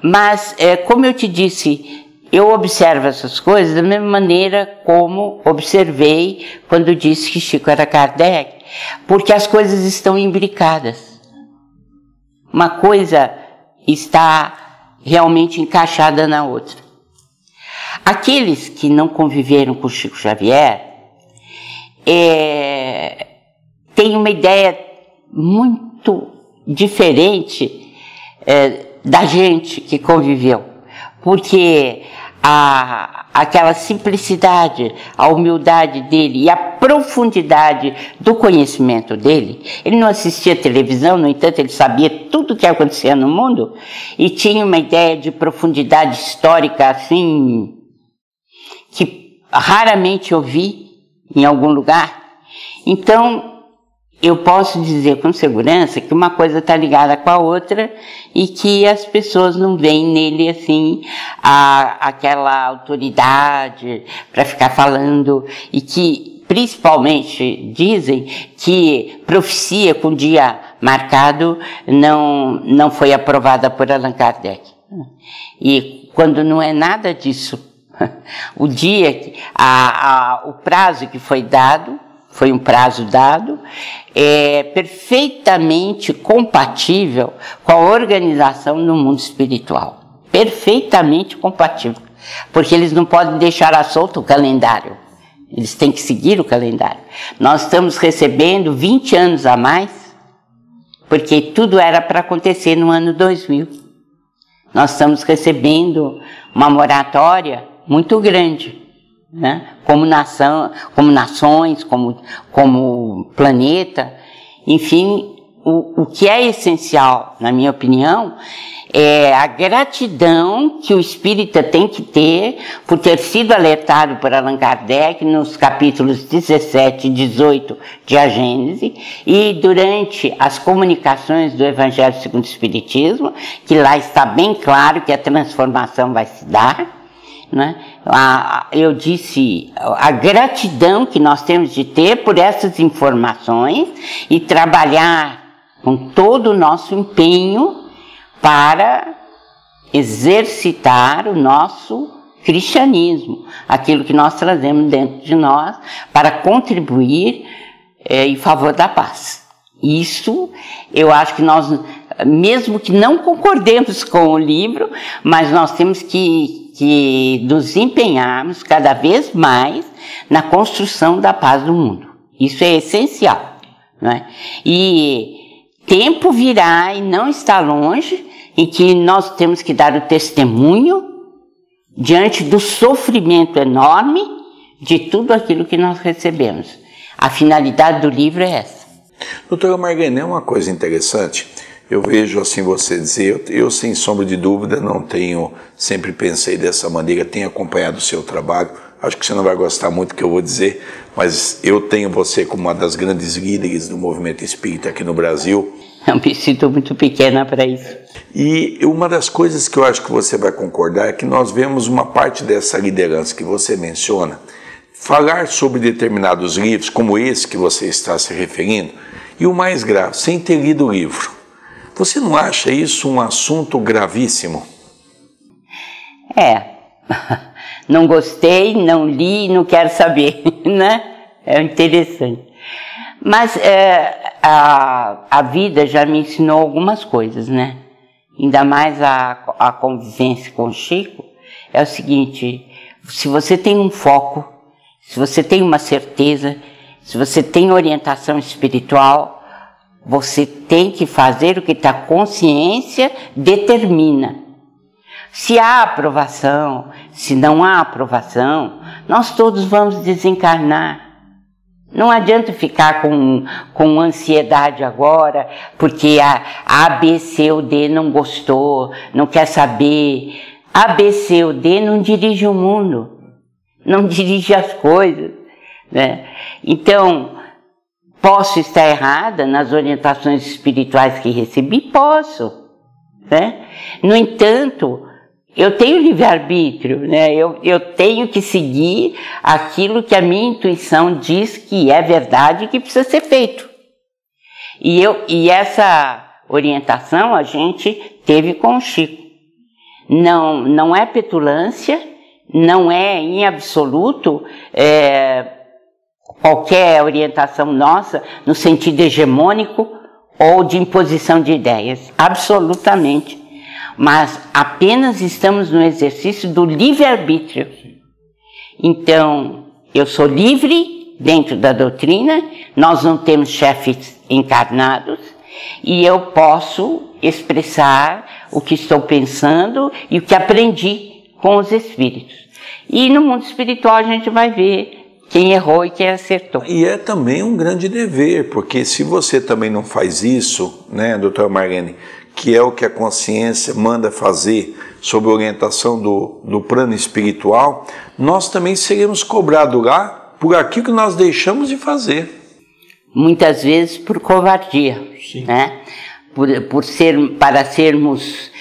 Mas, como eu te disse, eu observo essas coisas da mesma maneira como observei quando disse que Chico era Kardec, porque as coisas estão imbricadas. Uma coisa está realmente encaixada na outra. Aqueles que não conviveram com Chico Xavier têm uma ideia muito diferente da gente que conviveu, porque aquela simplicidade, a humildade dele e a profundidade do conhecimento dele, ele não assistia televisão, no entanto ele sabia tudo o que acontecia no mundo e tinha uma ideia de profundidade histórica assim que raramente eu vi em algum lugar. Então eu posso dizer com segurança que uma coisa está ligada com a outra e que as pessoas não veem nele assim aquela autoridade para ficar falando, e que principalmente dizem que profecia com dia marcado não foi aprovada por Allan Kardec. E quando não é nada disso, o dia, o prazo que foi dado, foi um prazo dado, perfeitamente compatível com a organização no mundo espiritual. perfeitamente compatível, porque eles não podem deixar à solta o calendário, eles têm que seguir o calendário. Nós estamos recebendo 20 anos a mais, porque tudo era para acontecer no ano 2000. Nós estamos recebendo uma moratória muito grande, né? Como nação, como nações, como planeta, enfim. O que é essencial, na minha opinião, é a gratidão que o espírita tem que ter por ter sido alertado por Allan Kardec nos capítulos 17 e 18 de A Gênese e durante as comunicações do Evangelho segundo o Espiritismo, que lá está bem claro que a transformação vai se dar, né? Eu disse a gratidão que nós temos de ter por essas informações e trabalhar com todo o nosso empenho para exercitar o nosso cristianismo, aquilo que nós trazemos dentro de nós, para contribuir em favor da paz. Isso, eu acho que nós, mesmo que não concordemos com o livro, mas nós temos que nos empenharmos cada vez mais na construção da paz do mundo. Isso é essencial, não é? E tempo virá, e não está longe, em que nós temos que dar o testemunho diante do sofrimento enorme de tudo aquilo que nós recebemos. A finalidade do livro é essa. Doutora Margarine, é uma coisa interessante. Eu vejo assim você dizer, eu sem sombra de dúvida não tenho, sempre pensei dessa maneira, tenho acompanhado o seu trabalho. Acho que você não vai gostar muito do que eu vou dizer, mas eu tenho você como uma das grandes líderes do movimento espírita aqui no Brasil. Eu me sinto muito pequena para isso. E uma das coisas que eu acho que você vai concordar é que nós vemos uma parte dessa liderança que você menciona, falar sobre determinados livros, como esse que você está se referindo, e o mais grave, sem ter lido o livro. Você não acha isso um assunto gravíssimo? Não gostei, não li, não quero saber, né? É interessante. Mas a vida já me ensinou algumas coisas, né? Ainda mais a convivência com o Chico, é o seguinte, se você tem um foco, se você tem uma certeza, se você tem orientação espiritual, você tem que fazer o que a consciência determina. Se há aprovação, se não há aprovação, nós todos vamos desencarnar. Não adianta ficar com ansiedade agora, porque a B, C ou D não gostou, não quer saber. A, B, C ou D não dirige o mundo, não dirige as coisas, né? Então, posso estar errada nas orientações espirituais que recebi? Posso, né? No entanto, eu tenho livre-arbítrio, né? Eu tenho que seguir aquilo que a minha intuição diz que é verdade e que precisa ser feito. E essa orientação a gente teve com o Chico. Não é petulância, não é em absoluto qualquer orientação nossa no sentido hegemônico ou de imposição de ideias. Absolutamente. Mas apenas estamos no exercício do livre-arbítrio. Então, eu sou livre dentro da doutrina, nós não temos chefes encarnados, e eu posso expressar o que estou pensando e o que aprendi com os espíritos. E no mundo espiritual a gente vai ver quem errou e quem acertou. E é também um grande dever, porque se você também não faz isso, né, doutora Margarine, que é o que a consciência manda fazer sob orientação do plano espiritual, nós também seremos cobrados lá por aquilo que nós deixamos de fazer. Muitas vezes por covardia, né? Para sermos,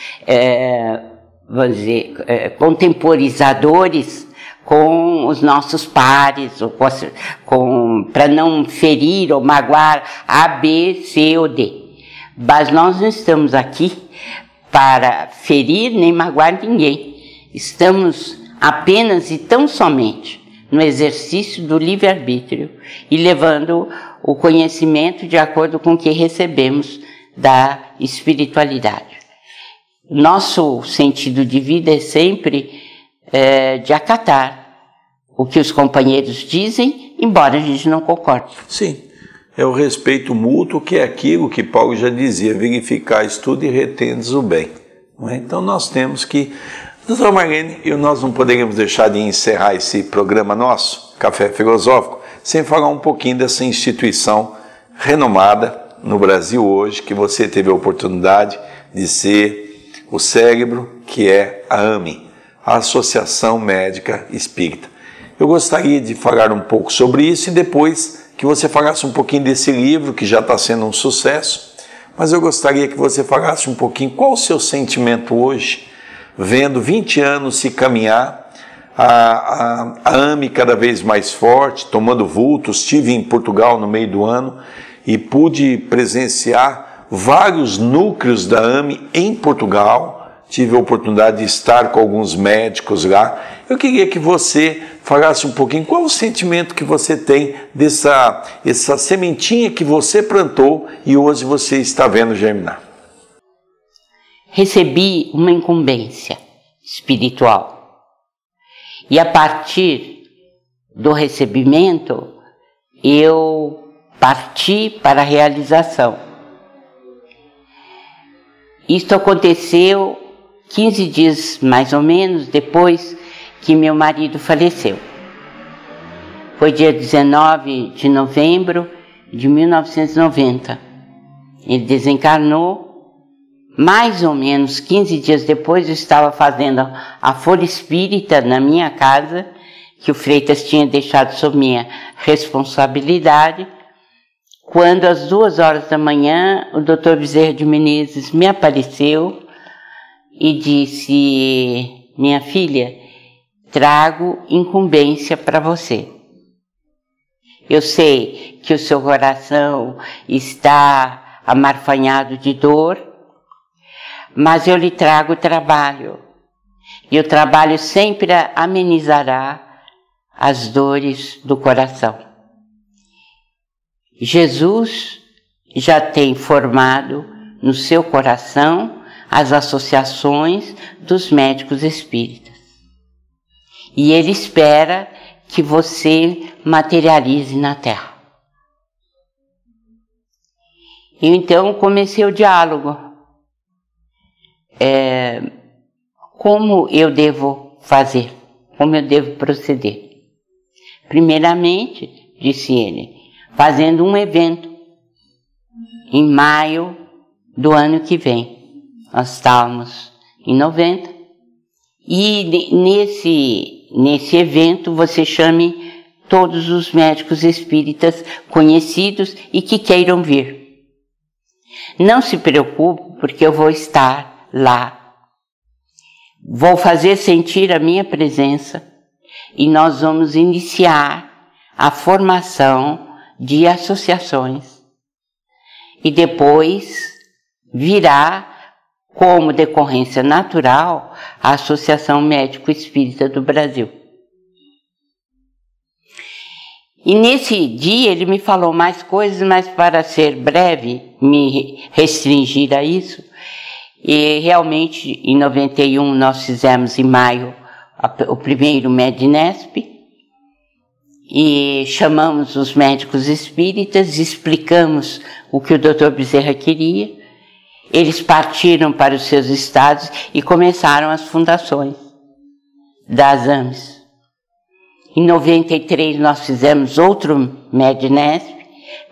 vamos dizer, contemporizadores com os nossos pares, para não ferir ou magoar A, B, C ou D. Mas nós não estamos aqui para ferir nem magoar ninguém. Estamos apenas e tão somente no exercício do livre-arbítrio e levando o conhecimento de acordo com o que recebemos da espiritualidade. nosso sentido de vida é sempre de acatar o que os companheiros dizem, embora a gente não concorde. Sim, é o respeito mútuo, que é aquilo que Paulo já dizia, verificais tudo e retendes o bem. Não é? Então nós temos que... Doutora Marlene, nós não poderíamos deixar de encerrar esse programa nosso, Café Filosófico, sem falar um pouquinho dessa instituição renomada no Brasil hoje, que você teve a oportunidade de ser o cérebro, que é a AME, a Associação Médica Espírita. Eu gostaria de falar um pouco sobre isso e depois que você falasse um pouquinho desse livro, que já está sendo um sucesso, mas eu gostaria que você falasse um pouquinho qual o seu sentimento hoje, vendo 20 anos se caminhar, a AME cada vez mais forte, tomando vultos. Estive em Portugal no meio do ano e pude presenciar vários núcleos da AME em Portugal. Tive a oportunidade de estar com alguns médicos lá. Eu queria que você falasse um pouquinho qual o sentimento que você tem essa sementinha que você plantou e hoje você está vendo germinar. Recebi uma incumbência espiritual e a partir do recebimento eu parti para a realização. Isto aconteceu 15 dias mais ou menos depois que meu marido faleceu. Foi dia 19 de novembro de 1990. Ele desencarnou. Mais ou menos 15 dias depois eu estava fazendo a folha espírita na minha casa, que o Freitas tinha deixado sob minha responsabilidade, quando às 2 horas da manhã o Dr. Bezerra de Menezes me apareceu e disse: minha filha, trago incumbência para você. Eu sei que o seu coração está amarfanhado de dor, mas eu lhe trago trabalho, e o trabalho sempre amenizará as dores do coração. Jesus já tem formado no seu coração as associações dos médicos espíritas. E ele espera que você materialize na Terra. E então comecei o diálogo. Como eu devo fazer? Como eu devo proceder? Primeiramente, disse ele, fazendo um evento em maio do ano que vem. Nós estávamos em 90 e nesse evento você chame todos os médicos espíritas conhecidos e que queiram vir. Não se preocupe, porque eu vou estar lá. Vou fazer sentir a minha presença e nós vamos iniciar a formação de associações. E depois virá, como decorrência natural, a Associação Médico Espírita do Brasil. E nesse dia ele me falou mais coisas, mas para ser breve, me restringir a isso. E realmente, em 91, nós fizemos em maio o primeiro Medinesp e chamamos os médicos espíritas, explicamos o que o Dr. Bezerra queria. Eles partiram para os seus estados e começaram as fundações das AMES. Em 93, nós fizemos outro Medinesp,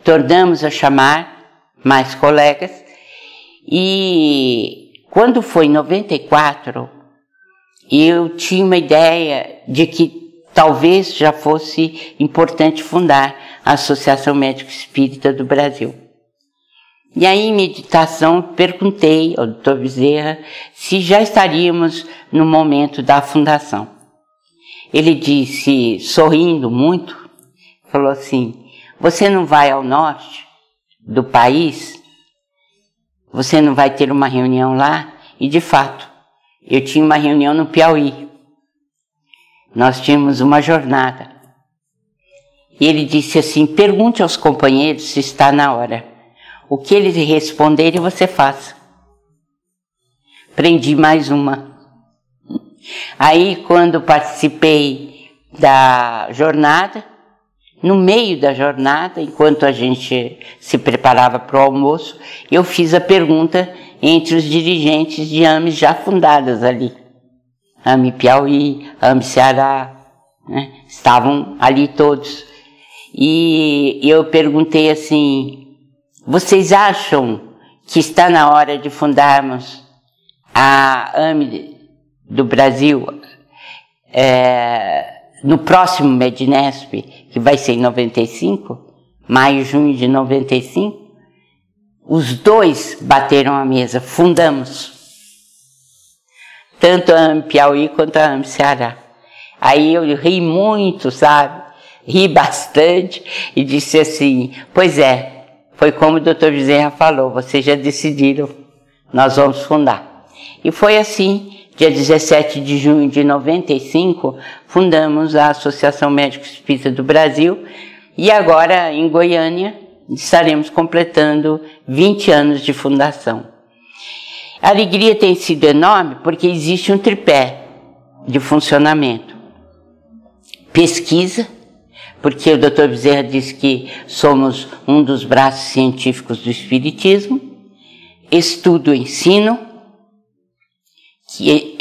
tornamos a chamar mais colegas. E quando foi em 94, eu tinha uma ideia de que talvez já fosse importante fundar a Associação Médico Espírita do Brasil. E aí, em meditação, perguntei ao Dr. Bezerra se já estaríamos no momento da fundação. Ele disse, sorrindo muito, falou assim: você não vai ao norte do país? Você não vai ter uma reunião lá? E, de fato, eu tinha uma reunião no Piauí. Nós tínhamos uma jornada. E ele disse assim, pergunte aos companheiros se está na hora. O que eles responderem, você faça. prendi mais uma. Aí, quando participei da jornada, no meio da jornada, enquanto a gente se preparava para o almoço, eu fiz a pergunta entre os dirigentes de AMES já fundadas ali. AME Piauí, AME Ceará, né? Estavam ali todos. E eu perguntei assim, vocês acham que está na hora de fundarmos a AME do Brasil no próximo Mednesp, que vai ser em 95, maio, junho de 95? Os dois bateram a mesa, fundamos. Tanto a AME Piauí quanto a AME Ceará. Aí eu ri muito, sabe? Ri bastante e disse assim, pois é, foi como o Dr. Bezerra falou, vocês já decidiram, nós vamos fundar. E foi assim, dia 17 de junho de 95, fundamos a Associação Médico Espírita do Brasil e agora em Goiânia estaremos completando 20 anos de fundação. A alegria tem sido enorme porque existe um tripé de funcionamento. Pesquisa, porque o Dr. Bezerra disse que somos um dos braços científicos do Espiritismo. Estudo e ensino, que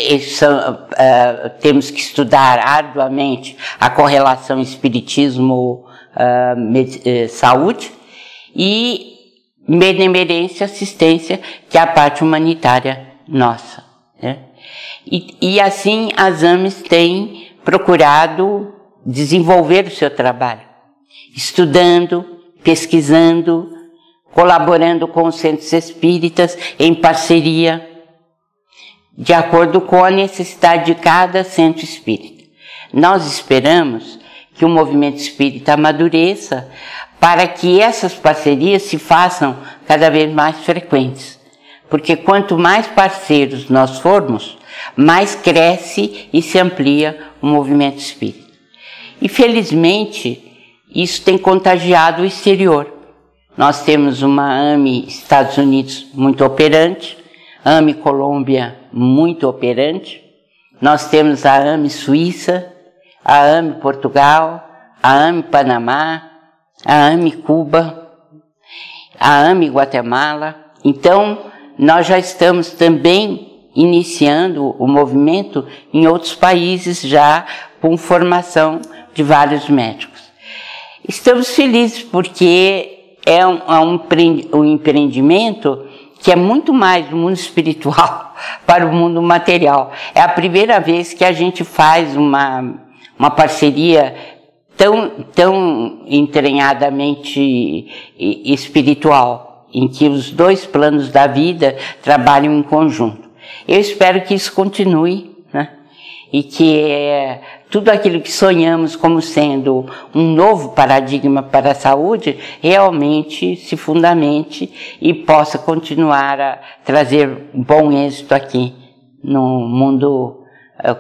temos que estudar arduamente a correlação Espiritismo-saúde. E benemerência, assistência, que é a parte humanitária nossa, né? E assim as AMES têm procurado desenvolver o seu trabalho, estudando, pesquisando, colaborando com os centros espíritas em parceria, de acordo com a necessidade de cada centro espírita. Nós esperamos que o movimento espírita amadureça para que essas parcerias se façam cada vez mais frequentes. Porque quanto mais parceiros nós formos, mais cresce e se amplia o movimento espírita. E felizmente, isso tem contagiado o exterior. Nós temos uma AME Estados Unidos muito operante, AME Colômbia muito operante, nós temos a AME Suíça, a AME Portugal, a AME Panamá, a AME Cuba, a AME Guatemala. Então, nós já estamos também iniciando o movimento em outros países já com formação de vários médicos. Estamos felizes porque é um empreendimento que é muito mais do mundo espiritual para o mundo material. É a primeira vez que a gente faz uma parceria tão entranhadamente espiritual, em que os dois planos da vida trabalham em conjunto. Eu espero que isso continue, né? E que tudo aquilo que sonhamos como sendo um novo paradigma para a saúde realmente se fundamente e possa continuar a trazer bom êxito aqui no mundo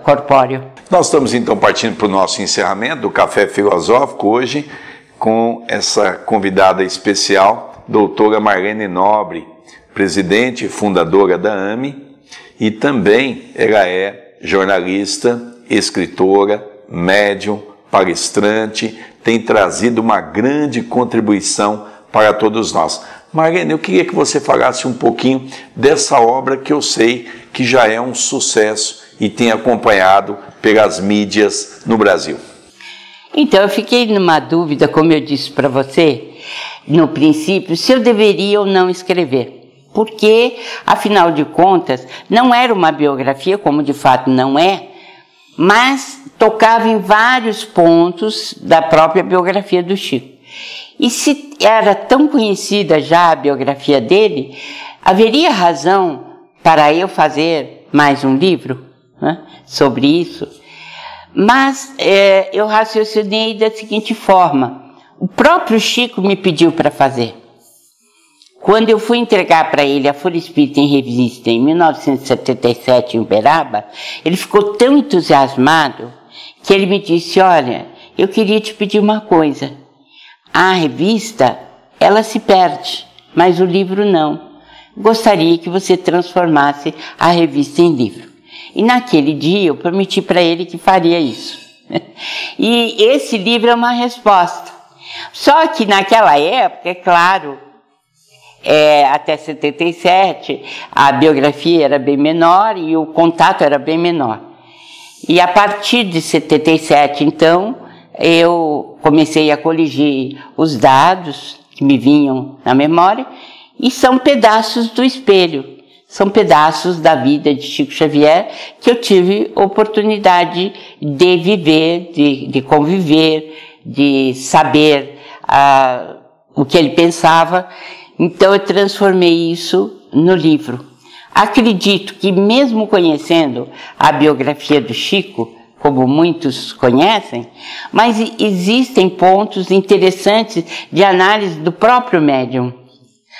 corpóreo. Nós estamos então partindo para o nosso encerramento do Café Filosófico hoje com essa convidada especial, doutora Marlene Nobre, presidente e fundadora da AME, e também ela é jornalista, escritora, médium, palestrante, tem trazido uma grande contribuição para todos nós. Marlene, eu queria que você falasse um pouquinho dessa obra que eu sei que já é um sucesso e tem acompanhado pelas mídias no Brasil. Então, eu fiquei numa dúvida, como eu disse para você, no princípio, se eu deveria ou não escrever. Porque, afinal de contas, não era uma biografia, como de fato não é, mas tocava em vários pontos da própria biografia do Chico. E se era tão conhecida já a biografia dele, haveria razão para eu fazer mais um livro, né, sobre isso? Mas eu raciocinei da seguinte forma: o próprio Chico me pediu para fazer. Quando eu fui entregar para ele a Folha Espírita em Revista em 1977 em Uberaba, ele ficou tão entusiasmado que ele me disse: olha, eu queria te pedir uma coisa. A revista, ela se perde, mas o livro não. gostaria que você transformasse a revista em livro. E naquele dia eu prometi para ele que faria isso. E esse livro é uma resposta. Só que naquela época, é claro, até 77, a biografia era bem menor e o contato era bem menor. E a partir de 77, então, eu comecei a coligir os dados que me vinham na memória, e são pedaços do espelho, são pedaços da vida de Chico Xavier que eu tive oportunidade de viver, de conviver, de saber o que ele pensava. Então eu transformei isso no livro. Acredito que mesmo conhecendo a biografia do Chico, como muitos conhecem, mas existem pontos interessantes de análise do próprio médium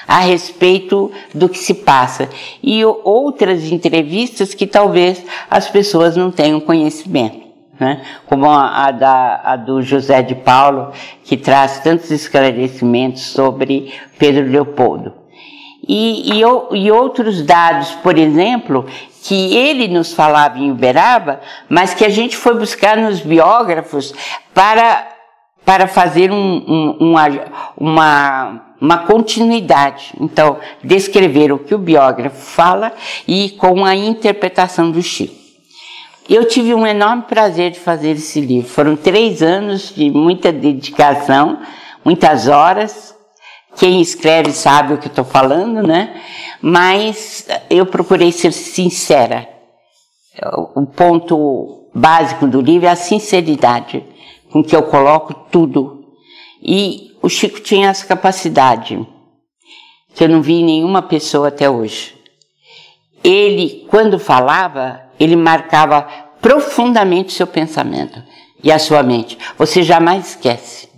a respeito do que se passa, e outras entrevistas que talvez as pessoas não tenham conhecimento, né? Como a do José de Paulo, que traz tantos esclarecimentos sobre Pedro Leopoldo. E outros dados, por exemplo, que ele nos falava em Uberaba, mas que a gente foi buscar nos biógrafos para fazer uma continuidade. Então, descrever o que o biógrafo fala e com a interpretação do Chico. Eu tive um enorme prazer de fazer esse livro. Foram 3 anos de muita dedicação, muitas horas. Quem escreve sabe o que estou falando, né? Mas eu procurei ser sincera. O ponto básico do livro é a sinceridade com que eu coloco tudo. E o Chico tinha essa capacidade, que eu não vi em nenhuma pessoa até hoje. Ele, quando falava, ele marcava profundamente o seu pensamento e a sua mente. Você jamais esquece.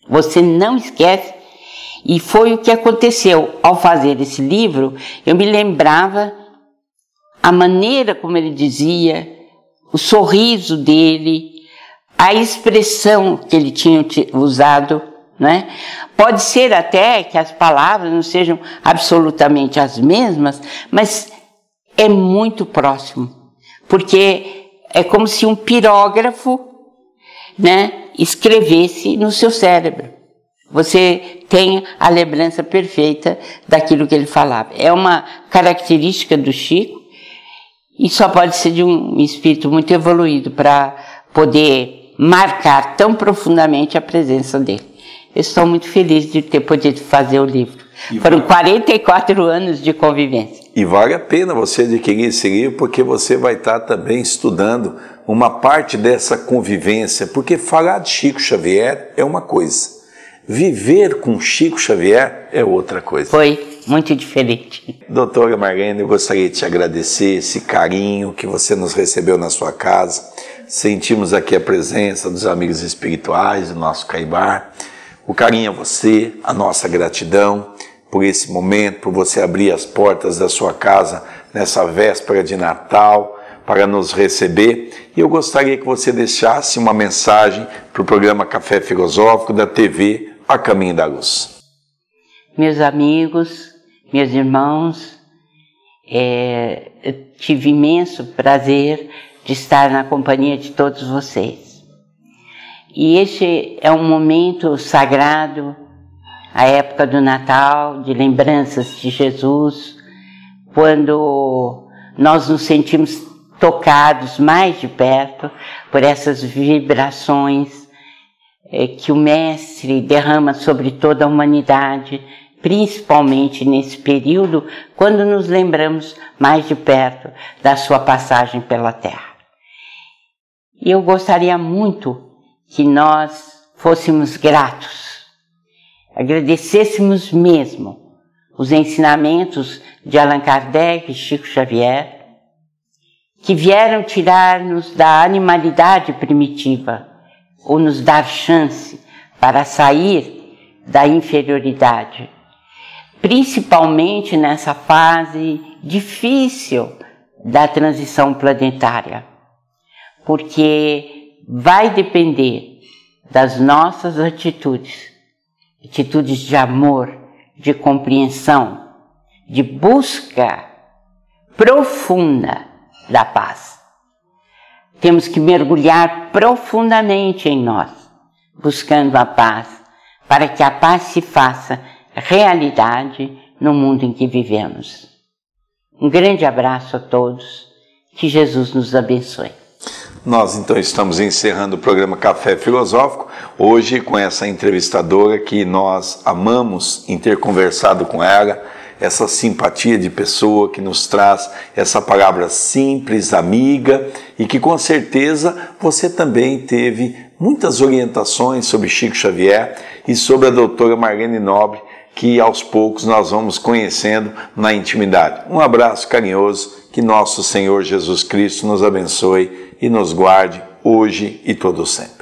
Você não esquece. E foi o que aconteceu. Ao fazer esse livro, eu me lembrava a maneira como ele dizia, o sorriso dele, a expressão que ele tinha usado, né? Pode ser até que as palavras não sejam absolutamente as mesmas, mas é muito próximo, porque é como se um pirógrafo, né, escrevesse no seu cérebro. Você tem a lembrança perfeita daquilo que ele falava. É uma característica do Chico e só pode ser de um espírito muito evoluído para poder marcar tão profundamente a presença dele. Eu estou muito feliz de ter podido fazer o livro. Foram 44 anos de convivência. E vale a pena você adquirir esse livro, porque você vai estar também estudando uma parte dessa convivência, porque falar de Chico Xavier é uma coisa, viver com Chico Xavier é outra coisa. Foi muito diferente. Doutora Marlene, eu gostaria de te agradecer esse carinho que você nos recebeu na sua casa. Sentimos aqui a presença dos amigos espirituais do nosso Caibar. O carinho a você, a nossa gratidão por esse momento, por você abrir as portas da sua casa nessa véspera de Natal para nos receber. E eu gostaria que você deixasse uma mensagem para o programa Café Filosófico da TV A Caminho da Luz. Meus amigos, meus irmãos, eu tive imenso prazer de estar na companhia de todos vocês. E este é um momento sagrado, a época do Natal, de lembranças de Jesus, quando nós nos sentimos tocados mais de perto por essas vibrações que o Mestre derrama sobre toda a humanidade, principalmente nesse período, quando nos lembramos mais de perto da sua passagem pela Terra. E eu gostaria muito que nós fôssemos gratos, agradecêssemos mesmo os ensinamentos de Allan Kardec e Chico Xavier, que vieram tirar-nos da animalidade primitiva, ou nos dar chance para sair da inferioridade, principalmente nessa fase difícil da transição planetária, porque vai depender das nossas atitudes de amor, de compreensão, de busca profunda da paz. Temos que mergulhar profundamente em nós, buscando a paz, para que a paz se faça realidade no mundo em que vivemos. Um grande abraço a todos, que Jesus nos abençoe. Nós então estamos encerrando o programa Café Filosófico, hoje com essa entrevistadora que nós amamos em ter conversado com ela, essa simpatia de pessoa que nos traz essa palavra simples, amiga, e que com certeza você também teve muitas orientações sobre Chico Xavier e sobre a doutora Marlene Nobre, que aos poucos nós vamos conhecendo na intimidade. Um abraço carinhoso, que nosso Senhor Jesus Cristo nos abençoe e nos guarde hoje e todo sempre.